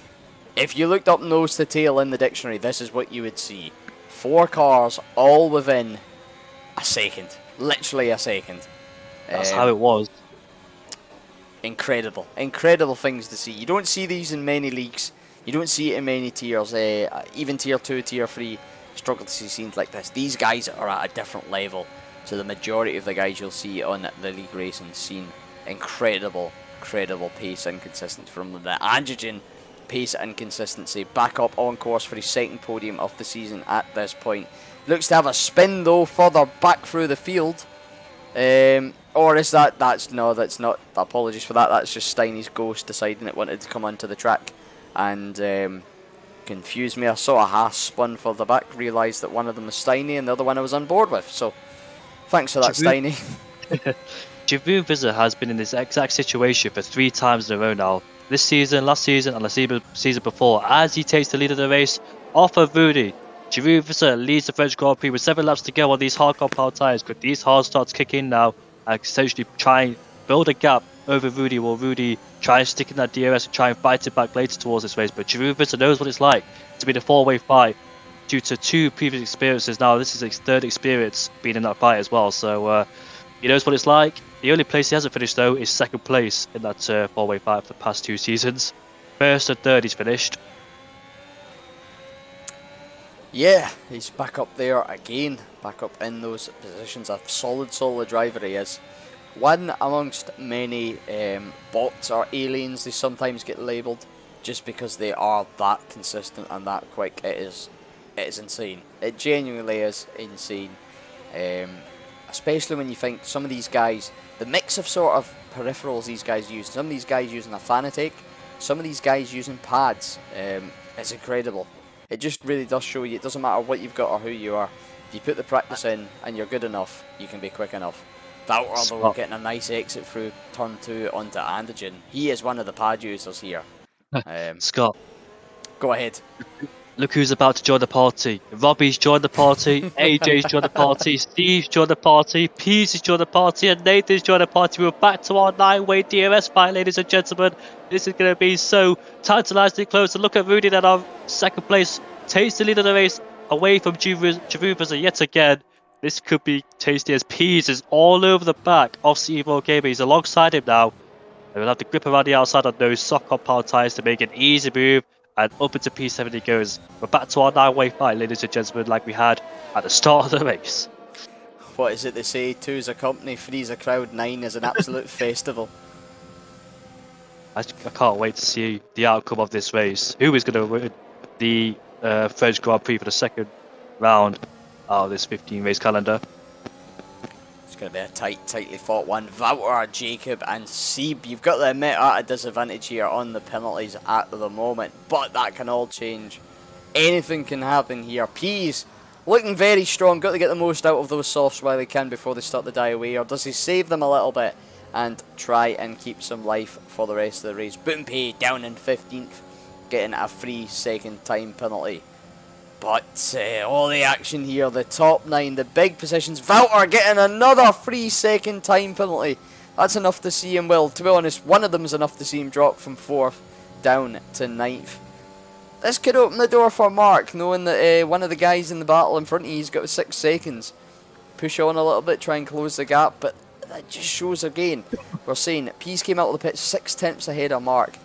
if you looked up nose to tail in the dictionary, this is what you would see. 4 cars all within a second. Literally a second.
That's how it was.
Incredible. Incredible things to see. You don't see these in many leagues. You don't see it in many tiers. Even Tier 2, Tier 3 struggle to see scenes like this. These guys are at a different level to the majority of the guys you'll see on the league racing scene. Incredible pace and consistency from the Andigen. Pace and consistency. Back up on course for his 2nd podium of the season at this point. Looks to have a spin though further back through the field. Or is that's not, apologies for that, that's just Steiny's ghost deciding it wanted to come onto the track and confuse me. I saw a Haas spun further back, realised that one of them was Steiny and the other one I was on board with, so thanks for that, Steiny.
Giroud Vizzer has been in this exact situation for 3 times in a row now. This season, last season and the season before, as he takes the lead of the race off of Rudy. Giroud Vizzer leads the French Grand Prix with 7 laps to go on these hard compound tyres. Could these hard starts kick in now and essentially try and build a gap over Rudy, while Rudy try and stick in that DRS and try and fight it back later towards this race? But Giroud Vizzer knows what it's like to be in a 4-way fight due to 2 previous experiences. Now this is his 3rd experience being in that fight as well. So He knows what it's like. The only place he hasn't finished, though, is second place in that four-way fight for the past 2 seasons. First and third he's finished.
Yeah, he's back up there again, back up in those positions. A solid driver he is. One amongst many bots or aliens, they sometimes get labelled, just because they are that consistent and that quick. It is insane. It genuinely is insane. Especially when you think some of these guys, the mix of sort of peripherals these guys use, some of these guys using a Fanatec, some of these guys using pads, it's incredible. It just really does show you, it doesn't matter what you've got or who you are. If you put the practice in and you're good enough, you can be quick enough. Valter, though, getting a nice exit through turn 2 onto Antigen. He is one of the pad users here.
Scott,
go ahead.
Look who's about to join the party. Robbie's joined the party, AJ's joined the party, Steve's joined the party, Peasy's joined the party, and Nathan's joined the party. We're back to our 9-way DRS fight, ladies and gentlemen. This is going to be so tantalisingly close. And look at Rudy at our second place. Takes the lead of the race away from Javuza yet again. This could be tasty as Peas is all over the back of Evo Gamer. He's alongside him now. And we'll have to grip around the outside on those sock compound tyres to make an easy move. And up into P7 he goes. We're back to our 9-way fight, ladies and gentlemen, like we had at the start of the race.
What is it they say? 2 is a company, 3 is a crowd, 9 is an absolute festival.
I can't wait to see the outcome of this race. Who is going to win the French Grand Prix for the second round out of this 15-race calendar?
It's going to be a tightly fought one. Valter, Jacob and Seeb. You've got to admit at a disadvantage here on the penalties at the moment, but that can all change. Anything can happen here. Peas looking very strong. Got to get the most out of those softs while he can before they start to die away. Or does he save them a little bit and try and keep some life for the rest of the race? Boompay down in 15th, getting a 3-second time penalty. But all the action here, the top 9, the big positions. Valter getting another 3-second time penalty. That's enough to see him, well, to be honest, one of them is enough to see him drop from 4th down to 9th. This could open the door for Mark, knowing that one of the guys in the battle in front of he's got 6 seconds. Push on a little bit, try and close the gap, but that just shows again. We're saying Pease came out of the pit 6 tenths ahead of Mark.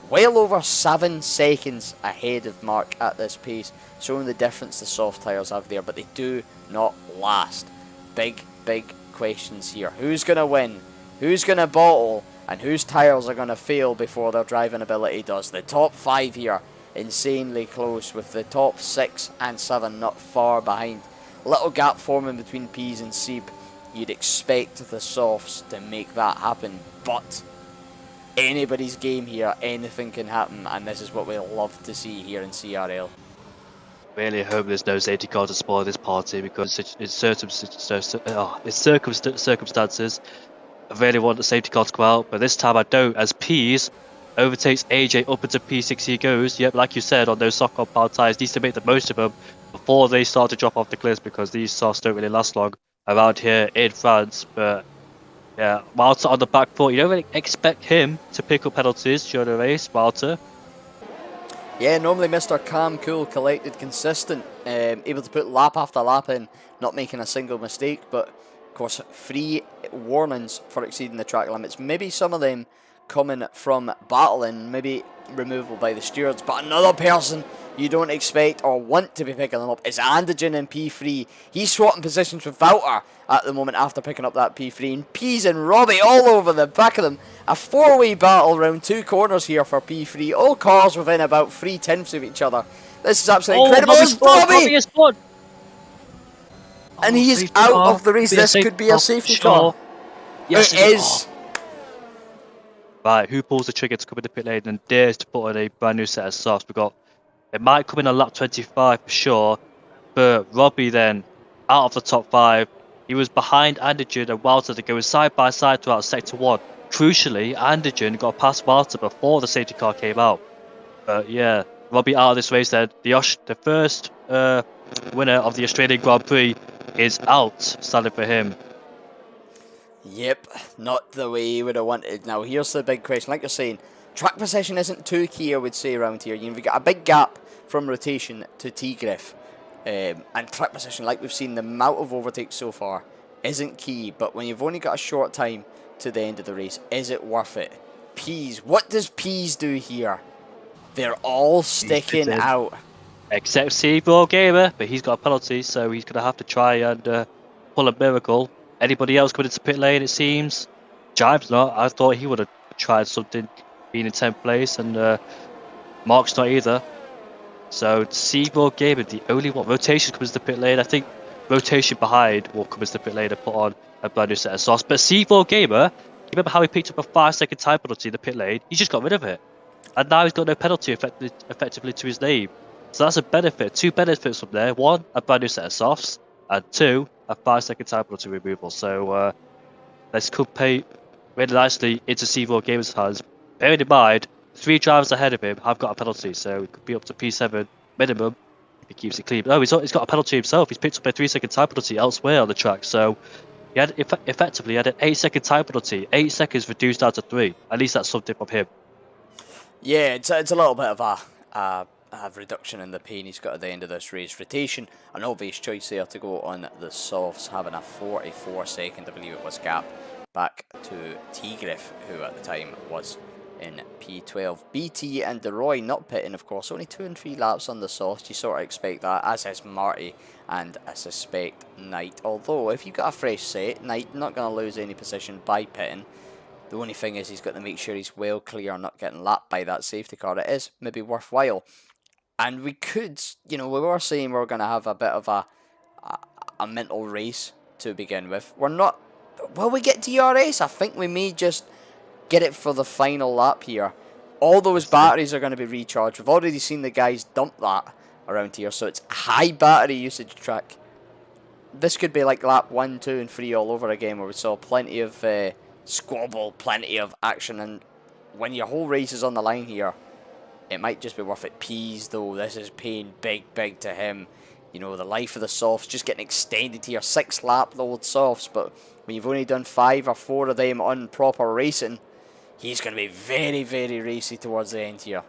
Well over 7 seconds ahead of Mark at this pace, showing the difference the soft tyres have there, but they do not last. Big questions here. Who's going to win? Who's going to bottle? And whose tyres are going to fail before their driving ability does? The top 5 here, insanely close, with the top 6 and 7 not far behind. Little gap forming between Peas and Seeb. You'd expect the softs to make that happen, but anybody's game here, anything can happen, and this is what we love to see here in CRL.
Really hope there's no safety car to spoil this party, because it's circumstances. I really want the safety car to go out, but this time I don't, as Peas overtakes AJ up into P6 he goes. Yep, like you said, on those soft compound tyres, needs to make the most of them before they start to drop off the cliffs, because these softs don't really last long around here in France. But yeah, Walter on the back foot, you don't really expect him to pick up penalties during the race, Walter.
Yeah, normally Mr. Calm, cool, collected, consistent, able to put lap after lap in, not making a single mistake, but of course 3 warnings for exceeding the track limits. Maybe some of them coming from battling, maybe removable by the stewards, but another person you don't expect or want to be picking them up is Antigen in P3. He's swapping positions with Valter at the moment after picking up that P3, and Peas and Robbie all over the back of them. A 4-way battle round 2 corners here for P3. All cars within about 3 tenths of each other. This is absolutely incredible.
Robbie is spun.
And he is out of the race. This could be a safety car. Yes, it is.
Right, who pulls the trigger to come in the pit lane and dares to put on a brand new set of softs? It might come in a lap 25 for sure, but Robbie then out of the top 5. He was behind Antigen and Walter. They go side by side throughout sector 1. Crucially, Antigen got past Walter before the safety car came out. But yeah, Robbie out of this race then. The first winner of the Australian Grand Prix is out, standing for him.
Yep, not the way you would have wanted. Now here's the big question, like you're saying, track position isn't too key, I would say, around here. You've got a big gap from rotation to T-Griff. And track position, like we've seen, the amount of overtakes so far isn't key, but when you've only got a short time to the end of the race, is it worth it? Peas, what does Peas do here? They're all sticking out.
Except Seagull Gamer, but he's got a penalty, so he's going to have to try and pull a miracle. Anybody else coming into pit lane, it seems? Jive's not. I thought he would have tried something, being in 10th place, and Mark's not either. So Seagull Gamer, the only one. Rotation comes to the pit lane. I think rotation behind will come into the pit lane and put on a brand new set of sauce. But Seagull Gamer, you remember how he picked up a 5-second time penalty in the pit lane? He just got rid of it. And now he's got no penalty effectively to his name. So that's a benefit. 2 benefits from there. 1, a brand new set of softs. And 2, a 5-second time penalty removal. So this could pay really nicely into C4 Gamer's hands. Bearing in mind, 3 drivers ahead of him have got a penalty. So it could be up to P7 minimum if he keeps it clean. Oh, he's got a penalty himself. He's picked up a 3-second time penalty elsewhere on the track. So he had effectively had an 8-second time penalty. 8 seconds reduced down to 3. At least that's something from him.
Yeah, it's a little bit of a reduction in the pain he's got at the end of this race. Rotation, an obvious choice there to go on the softs, having a 44-second, I believe it was, gap back to Tigriff, who at the time was in P12. BT and DeRoy not pitting, of course, only 2 and 3 laps on the softs. You sort of expect that, as is Marty and I suspect Knight. Although, if you've got a fresh set, Knight not going to lose any position by pitting. The only thing is he's got to make sure he's well clear, not getting lapped by that safety car. It is maybe worthwhile. And we could, you know, we were saying we were going to have a bit of a mental race to begin with. We're not, will we get DRS? I think we may just get it for the final lap here. All those batteries are going to be recharged. We've already seen the guys dump that around here, so it's high battery usage track. This could be like lap 1, 2 and 3 all over again, where we saw plenty of squabble, plenty of action, and when your whole race is on the line here, it might just be worth it. Peas, though, this is paying big to him. You know, the life of the softs just getting extended here. 6 lap load softs, but when you've only done 5 or 4 of them on proper racing, he's going to be very racy towards the end here.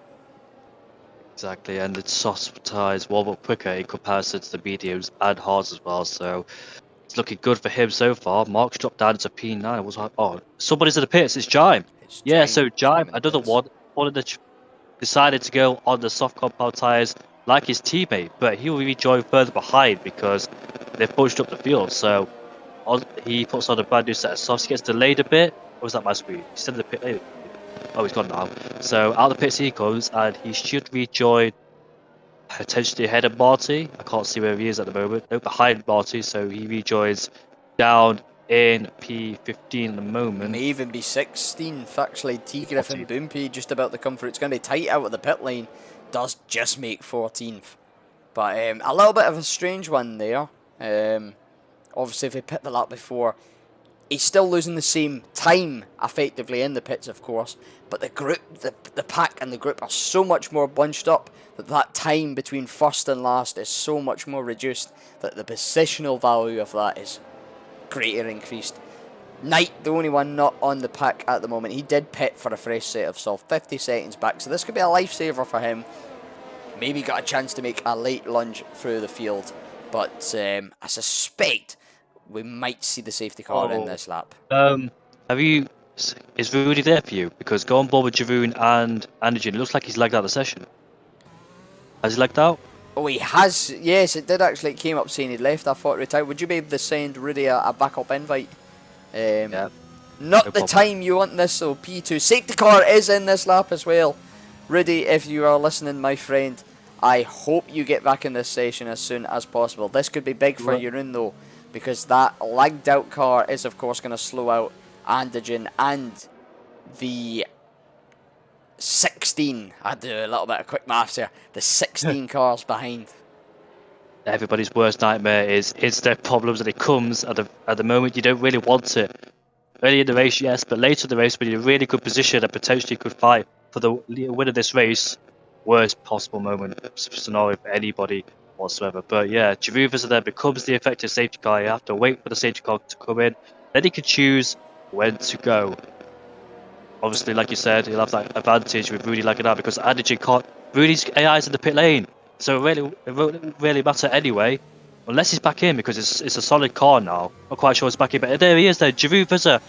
Exactly, and the soft tyres warm up quicker in comparison to the mediums and hards as well, so it's looking good for him so far. Mark's dropped down to P9. I was like, oh, somebody's in the pits. It's Jime. Yeah, so Jime, another one of the decided to go on the soft compound tyres like his teammate, but he will be joined further behind because they've pushed up the field. So he puts on a brand new set of softs. He gets delayed a bit. Or was that my screen? He's still in the pit lane. Oh, he's gone now. So out of the pits he comes, and he should rejoin potentially ahead of Marty. I can't see where he is at the moment. No, behind Marty, so he rejoins down in P15 at the moment.
May even be 16th, actually. Tigriff and Boompy just about to come through. It's going to be tight out of the pit lane. Does just make 14th. But a little bit of a strange one there. Obviously, if he pit the lap before, he's still losing the same time, effectively, in the pits, of course. But the group, the pack and the group are so much more bunched up that time between first and last is so much more reduced that the positional value of that is greater increased. Knight, the only one not on the pack at the moment. He did pit for a fresh set of soft, 50 seconds back, so this could be a lifesaver for him. Maybe got a chance to make a late lunge through the field, but I suspect we might see the safety car in this lap.
Is Rudy there for you? Because go on board with Javoon and Andijan. It looks like he's lagged out of the session. Has he lagged out?
Oh, he has. Yes, it did actually. It came up saying he'd left. I thought retired. Would you be able to send Rudy a backup invite?
Yeah.
Not the time you want this, so P2. Safety car is in this lap as well. Rudy, if you are listening, my friend, I hope you get back in this session as soon as possible. This could be big for Jeroen, though, because that lagged out car is, of course, going to slow out Andijan and the 16. I do a little bit of quick maths here. The 16 cars behind.
Everybody's worst nightmare is there problems, and it comes at the moment you don't really want it. Early in the race, yes, but later in the race, when you're in a really good position and potentially could fight for the win of this race, worst possible moment scenario for anybody whatsoever. But yeah, Javuvis then becomes the effective safety car. You have to wait for the safety car to come in, then he can choose when to go. Obviously, like you said, he'll have that advantage with Rudy lagging out because Andijan can't. Rudy's AI is in the pit lane, so it won't really matter anyway, unless he's back in because it's a solid car now. Not quite sure he's back in, but there he is there. Giroud Visser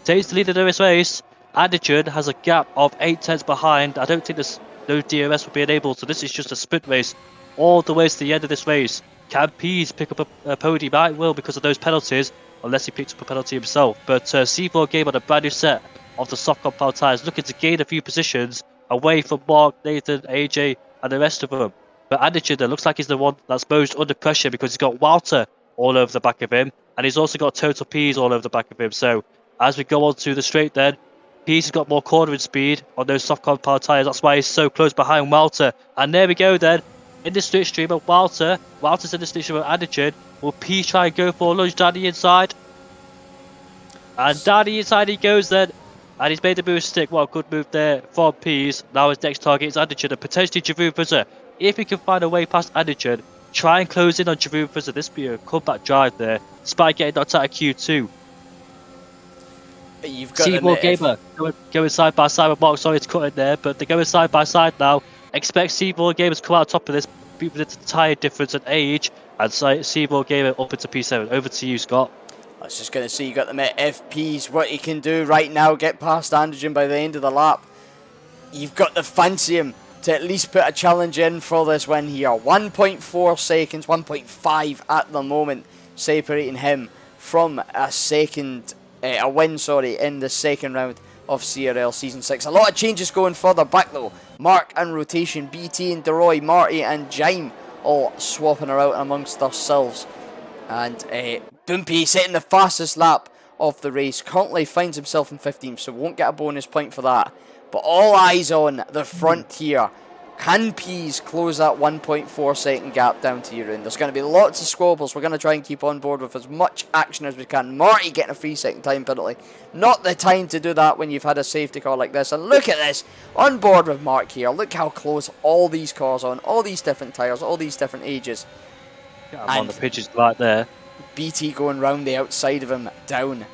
takes the lead of this race. Andijan has a gap of 8 tenths behind. I don't think there's no DRS will be enabled, so this is just a sprint race all the way to the end of this race. Can Pease pick up a podium? I will because of those penalties, unless he picks up a penalty himself. But C4 Game on a brand new set of the soft compound tyres, looking to gain a few positions away from Mark, Nathan, AJ, and the rest of them. But Andijan looks like he's the one that's most under pressure because he's got Walter all over the back of him, and he's also got Total Pease all over the back of him. So as we go on to the straight then, Pease has got more cornering speed on those soft compound tyres. That's why he's so close behind Walter. And there we go then. In the slipstream of Walter's in the slipstream of Andijan. Will Pease try and go for a lunge down the inside? And down the inside he goes then. And he's made the move stick. What a good move there from Pease. Now his next target is Andijan and potentially Giroud Visser. If he can find a way past Andijan, try and close in on Giroud Visser. This will be a comeback drive there, despite getting knocked out of Q2.
You've got
Seymour Gamer going side by side with Mark. Sorry to cut in there, but they're going side by side now. Expect Seymour Gamer to come out top of this with the tyre difference and age, and Seymour Gamer up into P7. Over to you, Scott.
I was just going to say, you got them at FPs, what he can do right now, get past Andijan by the end of the lap. You've got to fancy him to at least put a challenge in for this win here. 1.4 seconds, 1.5 at the moment, separating him from a win, in the second round of CRL Season 6. A lot of changes going further back though. Mark and Rotation, BT and DeRoy, Marty and Jaime all swapping her out amongst themselves. And Bumpy setting the fastest lap of the race. Currently finds himself in 15th, so won't get a bonus point for that. But all eyes on the front here. Can Pease close that 1.4 second gap down to Jeroen? There's going to be lots of squabbles. We're going to try and keep on board with as much action as we can. Marty getting a 3-second time penalty. Not the time to do that when you've had a safety car like this. And look at this. On board with Mark here. Look how close all these cars are on. All these different tyres. All these different ages.
Yeah, I'm on the pitches right there.
BT going round the outside of him. Down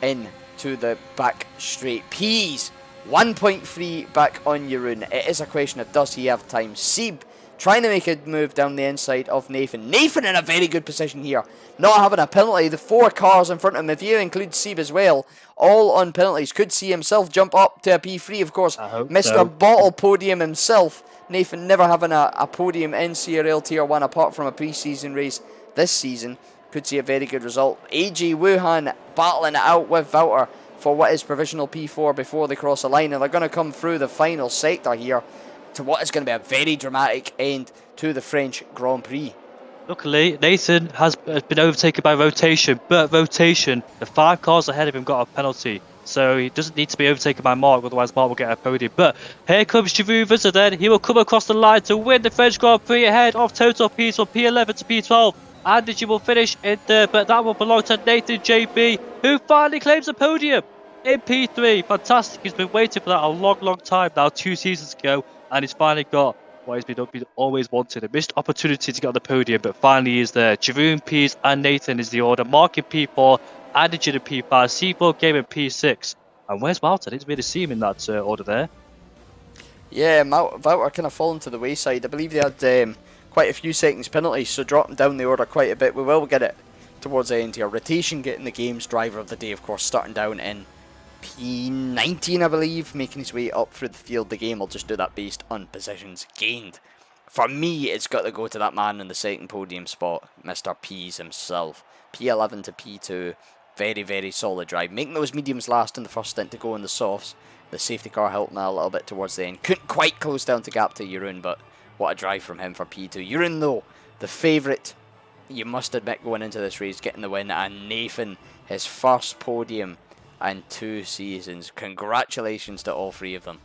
into the back straight. Pease 1.3 back on Jeroen. It is a question of does he have time. Seb trying to make a move down the inside of Nathan. Nathan in a very good position here. Not having a penalty. The 4 cars in front of him, if you include Seb as well, all on penalties. Could see himself jump up to a P3, of course. Mr.
So.
Bottle podium himself. Nathan never having a podium in CRL Tier 1 apart from a pre-season race this season. Could see a very good result. AJ Wuhan battling it out with Wouter for what is provisional P4 before they cross the line, and they're going to come through the final sector here to what is going to be a very dramatic end to the French Grand Prix.
Luckily, Nathan has been overtaken by Rotation, but Rotation, the 5 cars ahead of him, got a penalty, so he doesn't need to be overtaken by Mark, otherwise Mark will get a podium. But here comes Giroud Visser then. He will come across the line to win the French Grand Prix ahead of Total Pease from P11 to P12. Andijan will finish in there, but that will belong to Nathan JB, who finally claims a podium in P3. Fantastic. He's been waiting for that a long time now, 2 seasons ago, and he's finally got what he's been always wanted. A missed opportunity to get on the podium, but finally he is there. Jeroen, Pease, and Nathan is the order. Mark in P4, Andijan in P5, C4 Game in P6. And where's Walter? I didn't really see him in that order there.
Yeah, Wouter kind of fallen to the wayside. I believe they had quite a few seconds penalties, so dropping down the order quite a bit. We will get it towards the end here. Rotation getting the game's driver of the day, of course, starting down in P19, I believe, making his way up through the field. The game will just do that based on positions gained. For me, it's got to go to that man in the second podium spot, Mr. Pease himself. P11 to P2, very solid drive. Making those mediums last in the first stint to go in the softs. The safety car helping that a little bit towards the end. Couldn't quite close down to gap to Jeroen, but what a drive from him for P2. Jeroen, though, the favourite, you must admit, going into this race, getting the win. And Nathan, his first podium and 2 seasons. Congratulations to all 3 of them.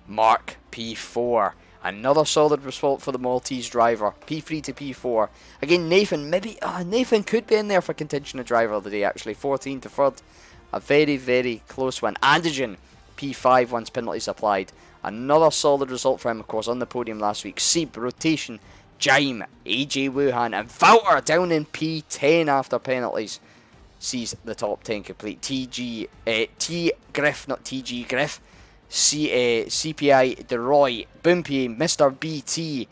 Mark, P4. Another solid result for the Maltese driver. P3 to P4. Again, Nathan, Nathan could be in there for contention of driver of the day, actually. 14 to 3rd. A very close one. Andijan, P5 once penalties applied. Another solid result for him, of course, on the podium last week. Seb, Rotation, Jaime, AJ Wuhan, and Wouter down in P10 after penalties. Sees the top 10 complete. T Griff, not TG Griff. CPI DeRoy, Bumpy, Mr. BT,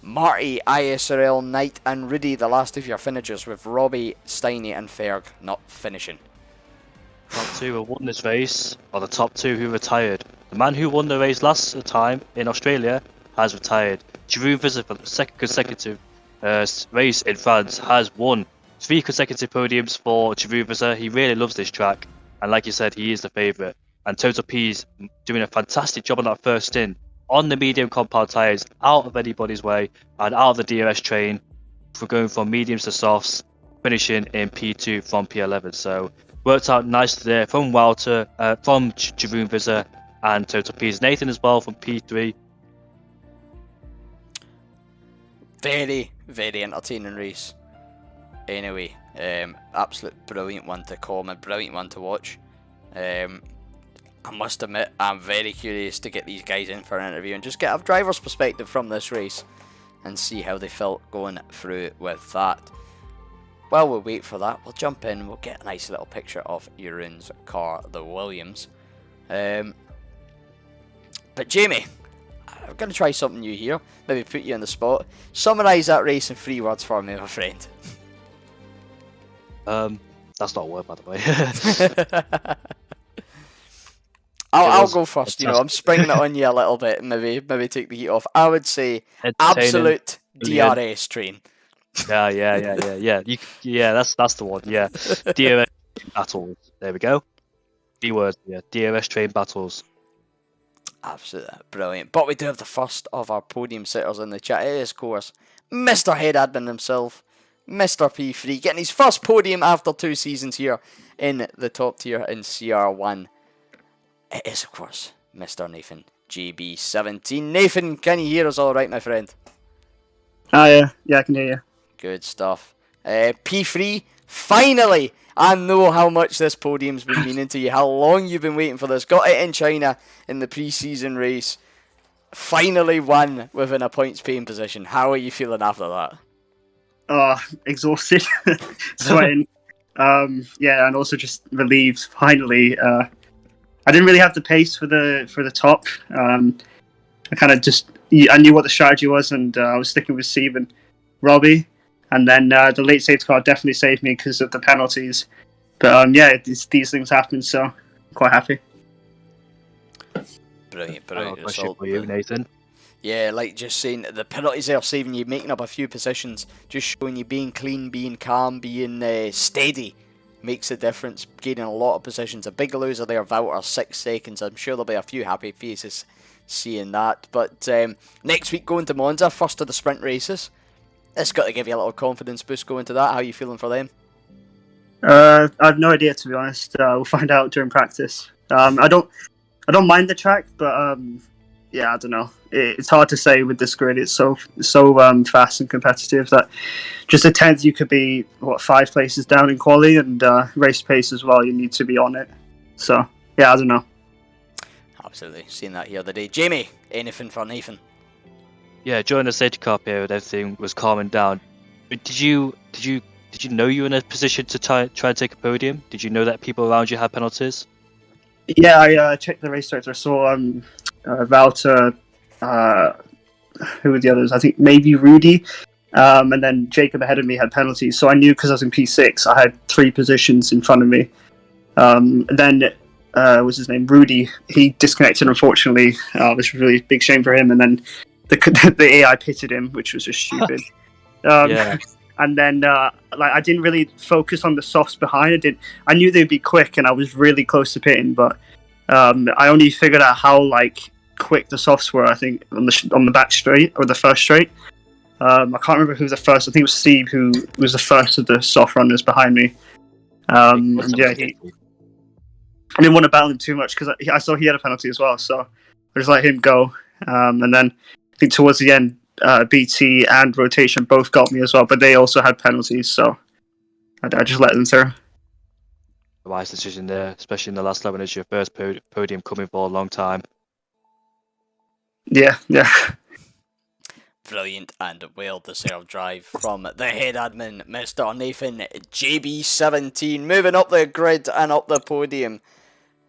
Marty, ISRL, Knight, and Rudy, the last of your finishers, with Robbie, Steiny, and Ferg not finishing.
Top two who won this race are the top two who retired. The man who won the race last time in Australia has retired. Giroud Vizor, for the second consecutive race in France, has won 3 consecutive podiums for Giroud Vizor. He really loves this track, and like you said, he is the favourite. And Total P's doing a fantastic job on that first stint on the medium compound tyres, out of anybody's way, and out of the DRS train, for going from mediums to softs, finishing in P2 from P11. So worked out nicely there from Walter, from Giroud Vizor, and Total P's Nathan as well from P3.
Very, very entertaining race. Anyway, absolute brilliant one to comment, brilliant one to watch. I must admit, I'm very curious to get these guys in for an interview and just get a driver's perspective from this race and see how they felt going through with that. While we wait for that, we'll jump in, we'll get a nice little picture of Jeroen's car, the Williams. But Jamie, I'm going to try something new here, maybe put you on the spot. Summarise that race in 3 words for me, my friend.
That's not a word, by the way.
I'll go first. You know, I'm springing it on you a little bit. Maybe take the heat off. I would say absolute DRS train.
Yeah. That's the one. Yeah, DRS battles. There we go. Keywords. Yeah, DRS train battles.
Absolutely brilliant. But we do have the first of our podium sitters in the chat. It is, of course, Mr. Head Admin himself, Mr. P3, getting his first podium after 2 seasons here in the top tier in CR1. It is, of course, Mr. Nathan GB17. Nathan, can you hear us all right, my friend?
Yeah, I can hear you.
Good stuff. P3, finally! I know how much this podium's been meaning to you, how long you've been waiting for this. Got it in China in the pre-season race. Finally won within a points-paying position. How are you feeling after that?
Oh, exhausted, sweating. Yeah, and also just relieved. Finally, I didn't really have the pace for the top. I kind of I knew what the strategy was, and I was sticking with Steve and Robbie. And then the late safety car definitely saved me because of the penalties. But yeah, these things happen, so I'm quite happy.
Brilliant
result for you, Nathan.
Yeah, like just saying, the penalties there saving you, making up a few positions, just showing you being clean, being calm, being steady makes a difference, gaining a lot of positions. A big loser there, Valter, 6 seconds. I'm sure there'll be a few happy faces seeing that. But next week going to Monza, first of the sprint races. It's got to give you a little confidence boost going to that. How are you feeling for them?
I have no idea, to be honest. We'll find out during practice. I don't mind the track, but yeah, I don't know. It's hard to say with this grid. It's so fast and competitive that just a 10th you could be 5 places down in quali, and race pace as well. You need to be on it. So yeah, I don't know.
Absolutely, seen that here the day. Jamie, anything for Nathan?
Yeah, during the safety car period, everything was calming down. But did you know you were in a position to try and take a podium? Did you know that people around you had penalties?
Yeah, I checked the race director. I saw Valter, who were the others? I think maybe Rudy, and then Jacob ahead of me had penalties. So I knew because I was in P6, I had 3 positions in front of me. Then what's his name? Rudy. He disconnected, unfortunately, which was a really big shame for him. And then the AI pitted him, which was just stupid.
Yeah.
And then I didn't really focus on the softs behind. I knew they'd be quick, and I was really close to pitting, but I only figured out how quick the softs were. I think on the back straight or the first straight. I can't remember who was the first. I think it was Steve who was the first of the soft runners behind me. And yeah, I didn't want to battle him too much because I saw he had a penalty as well, so I just let him go. And then I think towards the end, BT and Rotation both got me as well, but they also had penalties, so I just let them through.
A wise decision there, especially in the last lap when it's your first podium coming for a long time.
Yeah.
Brilliant and well-deserved drive from the head admin, Mr. Nathan JB17. Moving up the grid and up the podium.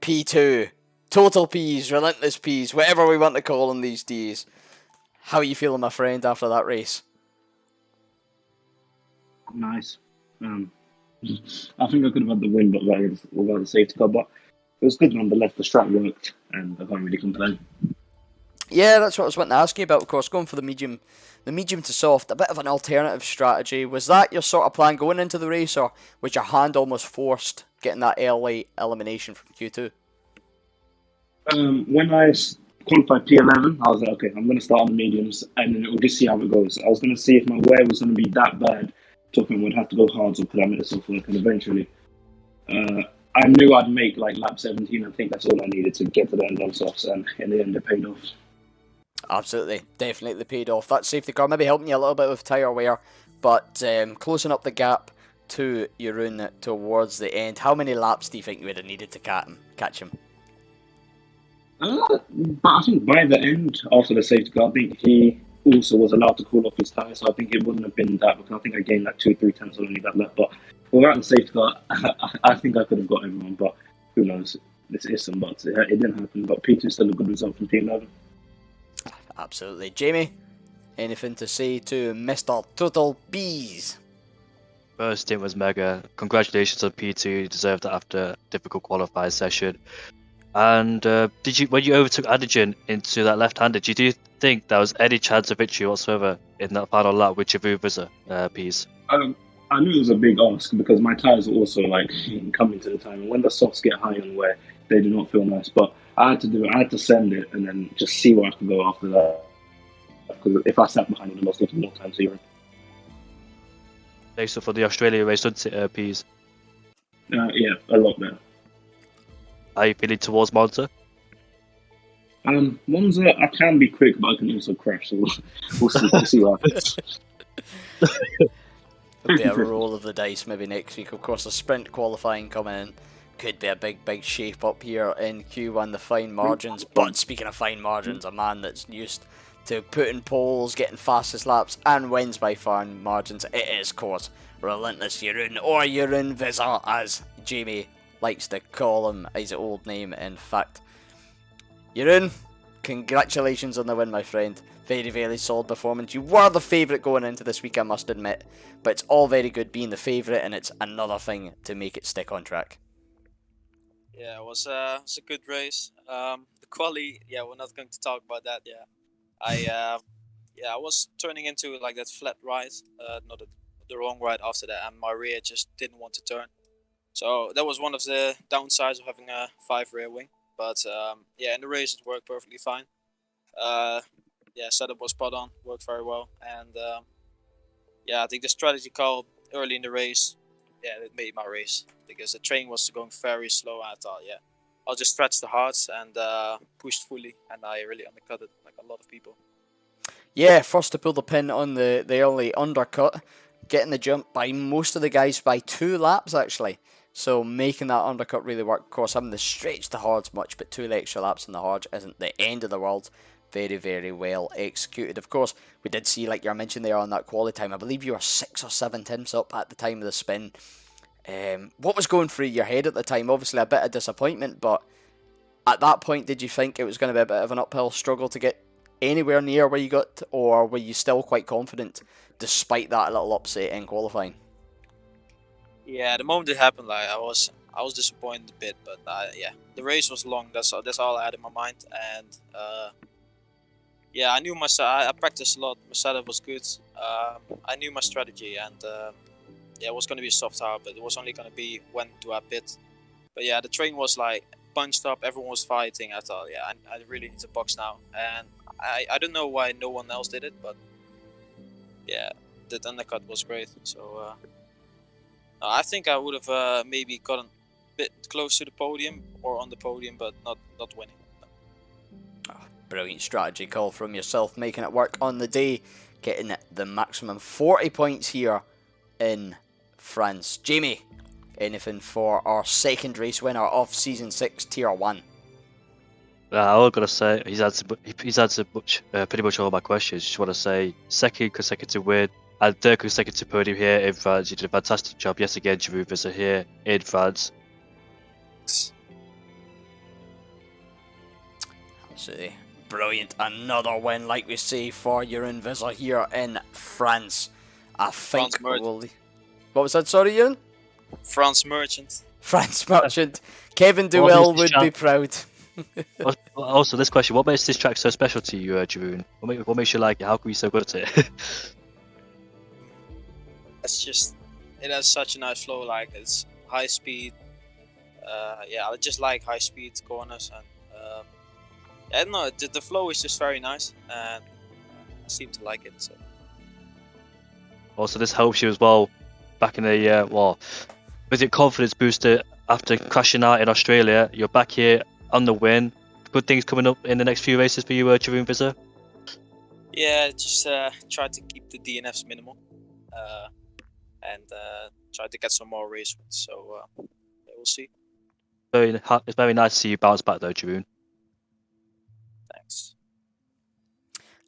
P2. Total Ps, Relentless Ps, whatever we want to call them these days. How are you feeling, my friend, after that race?
Nice. I think I could have had the win, but without the safety car. But it was good nonetheless. The strat worked, and I can't really complain.
Yeah, that's what I was wanting to ask you about. Of course, going for the medium to soft, a bit of an alternative strategy. Was that your sort of plan going into the race, or was your hand almost forced getting that early elimination from Q2?
When I qualified P11, I was like, okay, I'm going to start on the mediums, and then we'll just see how it goes. I was going to see if my wear was going to be that bad, talking would have to go hard, or could I make the soft work, and eventually, I knew I'd make like lap 17. I think that's all I needed to get to the end on softs, and in the end, it paid off.
Absolutely, definitely paid off. That safety car maybe helping you a little bit with tyre wear, but closing up the gap to Jeroen towards the end. How many laps do you think you would have needed to catch him?
But I think by the end, after the safety car, I think he also was allowed to cool off his tyre, so I think it wouldn't have been that, because I think I gained like 2-3 tenths on only that lap. But without the safety car, I think I could have got everyone, but who knows? This is some buts. It didn't happen, but P2 still a good result from P11.
Absolutely. Jamie, anything to say to Mr. Total Bees?
First stint was mega. Congratulations on P2. You deserved that after a difficult qualifying session. And when you overtook Antigen into that left-hander, did you think there was any chance of victory whatsoever in that final lap with your Visa piece?
I knew it was a big ask, because my tyres were also like coming to the time, and when the softs get high on wear, they do not feel nice. But I had to do it. I had to send it and then just see where I could go after that. Because if I sat behind, I would have lost even more time zero.
Thanks for the Australia race, P's.
Yeah, a lot better.
Are you feeling towards Monza?
Monza, I can be quick, but I can also crash. So we'll see what happens.
It'll be a roll of the dice maybe next week. Of course, the sprint qualifying coming in could be a big shape up here in Q1, the fine margins. But speaking of fine margins, a man that's used to putting poles, getting fastest laps, and wins by fine margins, it is, of course, Relentless Jeroen, or Jeroen Visa, as Jamie likes to call him, his old name, in fact. Jeroen, congratulations on the win, my friend. Very solid performance. You were the favourite going into this week, I must admit, but it's all very good being the favourite, and it's another thing to make it stick on track.
Yeah, it was a good race. The quali, yeah, we're not going to talk about that. Yeah, I was turning into like that flat right, not the wrong right after that, and my rear just didn't want to turn. So that was one of the downsides of having a 5 rear wing. But yeah, in the race it worked perfectly fine. Yeah, setup was spot on, worked very well, and yeah, I think the strategy call early in the race, yeah, it made my race, because the train was going very slow. And I thought, yeah, I'll just stretch the hards and pushed fully, and I really undercut it like a lot of people.
Yeah, first to pull the pin on the early undercut, getting the jump by most of the guys by 2 laps actually. So making that undercut really work. Of course, having to stretch the hards much, but 2 extra laps on the hards isn't the end of the world. Very well executed. Of course, we did see, like you mentioned there on that quali time, I believe you were 6 or 7 tenths up at the time of the spin. What was going through your head at the time? Obviously a bit of disappointment, but at that point, did you think it was going to be a bit of an uphill struggle to get anywhere near where you got, or were you still quite confident despite that little upset in qualifying?
Yeah, the moment it happened, like I was disappointed a bit, but yeah, the race was long. That's all I had in my mind, and yeah, I knew I practiced a lot. My setup was good. I knew my strategy, and yeah, it was going to be a soft hard, but it was only going to be when do I pit. But yeah, the train was like bunched up. Everyone was fighting. I thought, yeah, I really need to box now, and I don't know why no one else did it, but yeah, that undercut was great. So I think I would have maybe gotten a bit close to the podium or on the podium, but not winning.
Brilliant strategy call from yourself, making it work on the day, getting the maximum 40 points here in France. Jamie, anything for our second race winner of Season 6 Tier 1?
I was gonna say he's answered pretty much all my questions. Just want to say second consecutive win and third consecutive podium here in France. You did a fantastic job. Yes, again, Jeroen Visa here in France.
Absolutely. Brilliant. Another win, like we say, for Urine Visa here in France. I think we'll... What was that? Sorry, Urine?
France Merchant.
France Merchant. Kevin Duell would be proud.
Also, this question: what makes this track so special to you, Jeroen? What makes you like it? How can we be so good at it?
It's just, it has such a nice flow. Like, it's high speed. Yeah, I just like high speed corners, and I don't know. The flow is just very nice, and I seem to like it. So.
Also, this helps you as well. Back in the with your confidence booster after crashing out in Australia, you're back here on the win. Good things coming up in the next few races for you, Jeroen Visser?
Yeah, just try to keep the DNFs minimal, and try to get some more race wins. So yeah, we'll see.
It's very nice to see you bounce back though, Jeroen.
Thanks.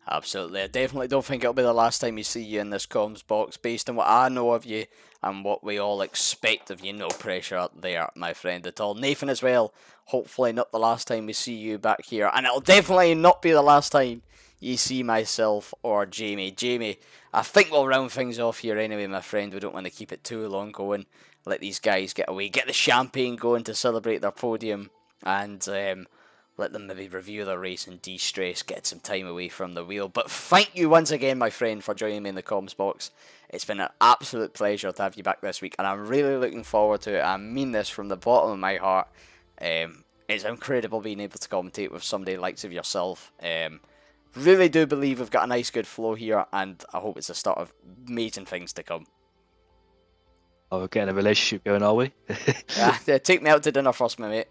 Absolutely. I definitely don't think it'll be the last time you see you in this comms box. Based on what I know of you and what we all expect of you, no pressure up there, my friend, at all. Nathan as well, hopefully not the last time we see you back here. And it'll definitely not be the last time you see myself or Jamie. Jamie, I think we'll round things off here anyway, my friend. We don't want to keep it too long going. Let these guys get away. Get the champagne going to celebrate their podium. And let them maybe review their race and de-stress, get some time away from the wheel. But thank you once again, my friend, for joining me in the comms box. It's been an absolute pleasure to have you back this week, and I'm really looking forward to it. I mean this from the bottom of my heart. It's incredible being able to commentate with somebody likes of yourself. Really do believe we've got a nice, good flow here, and I hope it's the start of amazing things to come.
Oh, we're getting a relationship going, are we?
Yeah, take me out to dinner first, my mate.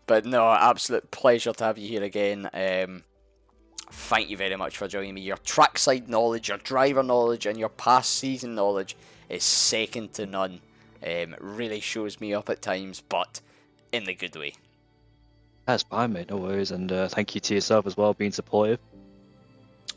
But no, absolute pleasure to have you here again. Thank you very much for joining me. Your trackside knowledge, your driver knowledge, and your past season knowledge is second to none. Really shows me up at times, but in the good way.
That's fine, mate. No worries, and thank you to yourself as well, being supportive.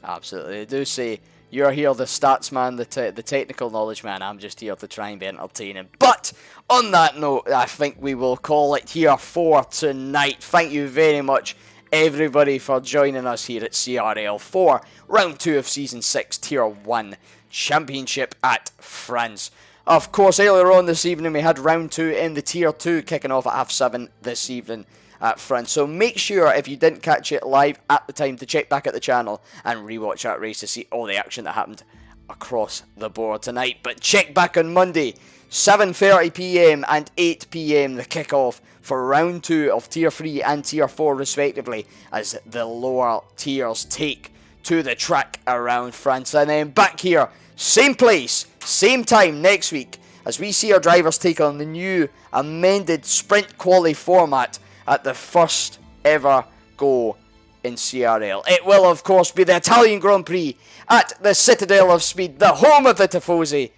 Absolutely. They do say you're here, the stats man, the technical knowledge man. I'm just here to try and be entertaining. But on that note, I think we will call it here for tonight. Thank you very much, everybody, for joining us here at CRL for round 2 of season 6, tier 1 championship at France. Of course, earlier on this evening we had round 2 in the tier 2, kicking off at 7:30 this evening at France. So make sure, if you didn't catch it live at the time, to check back at the channel and rewatch that race to see all the action that happened across the board tonight. But check back on Monday, 7:30 PM and 8 PM, the kickoff for round 2 of tier 3 and tier 4 respectively, as the lower tiers take to the track around France. And then back here, same place, same time next week, as we see our drivers take on the new amended sprint quali format at the first ever go in CRL. It will, of course, be the Italian Grand Prix at the Citadel of Speed, the home of the Tifosi,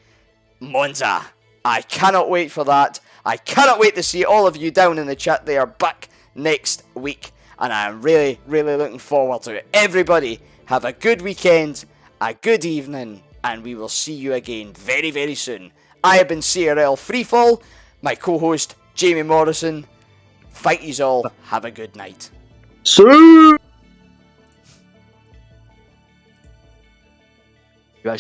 Monza. I cannot wait for that. I cannot wait to see all of you down in the chat. They are back next week, and I'm really, really looking forward to it. Everybody, have a good weekend, a good evening, and we will see you again very, very soon. I have been CRL Freefall, my co-host Jamie Morrison. Thank yous all. Have a good night.
See.
You actually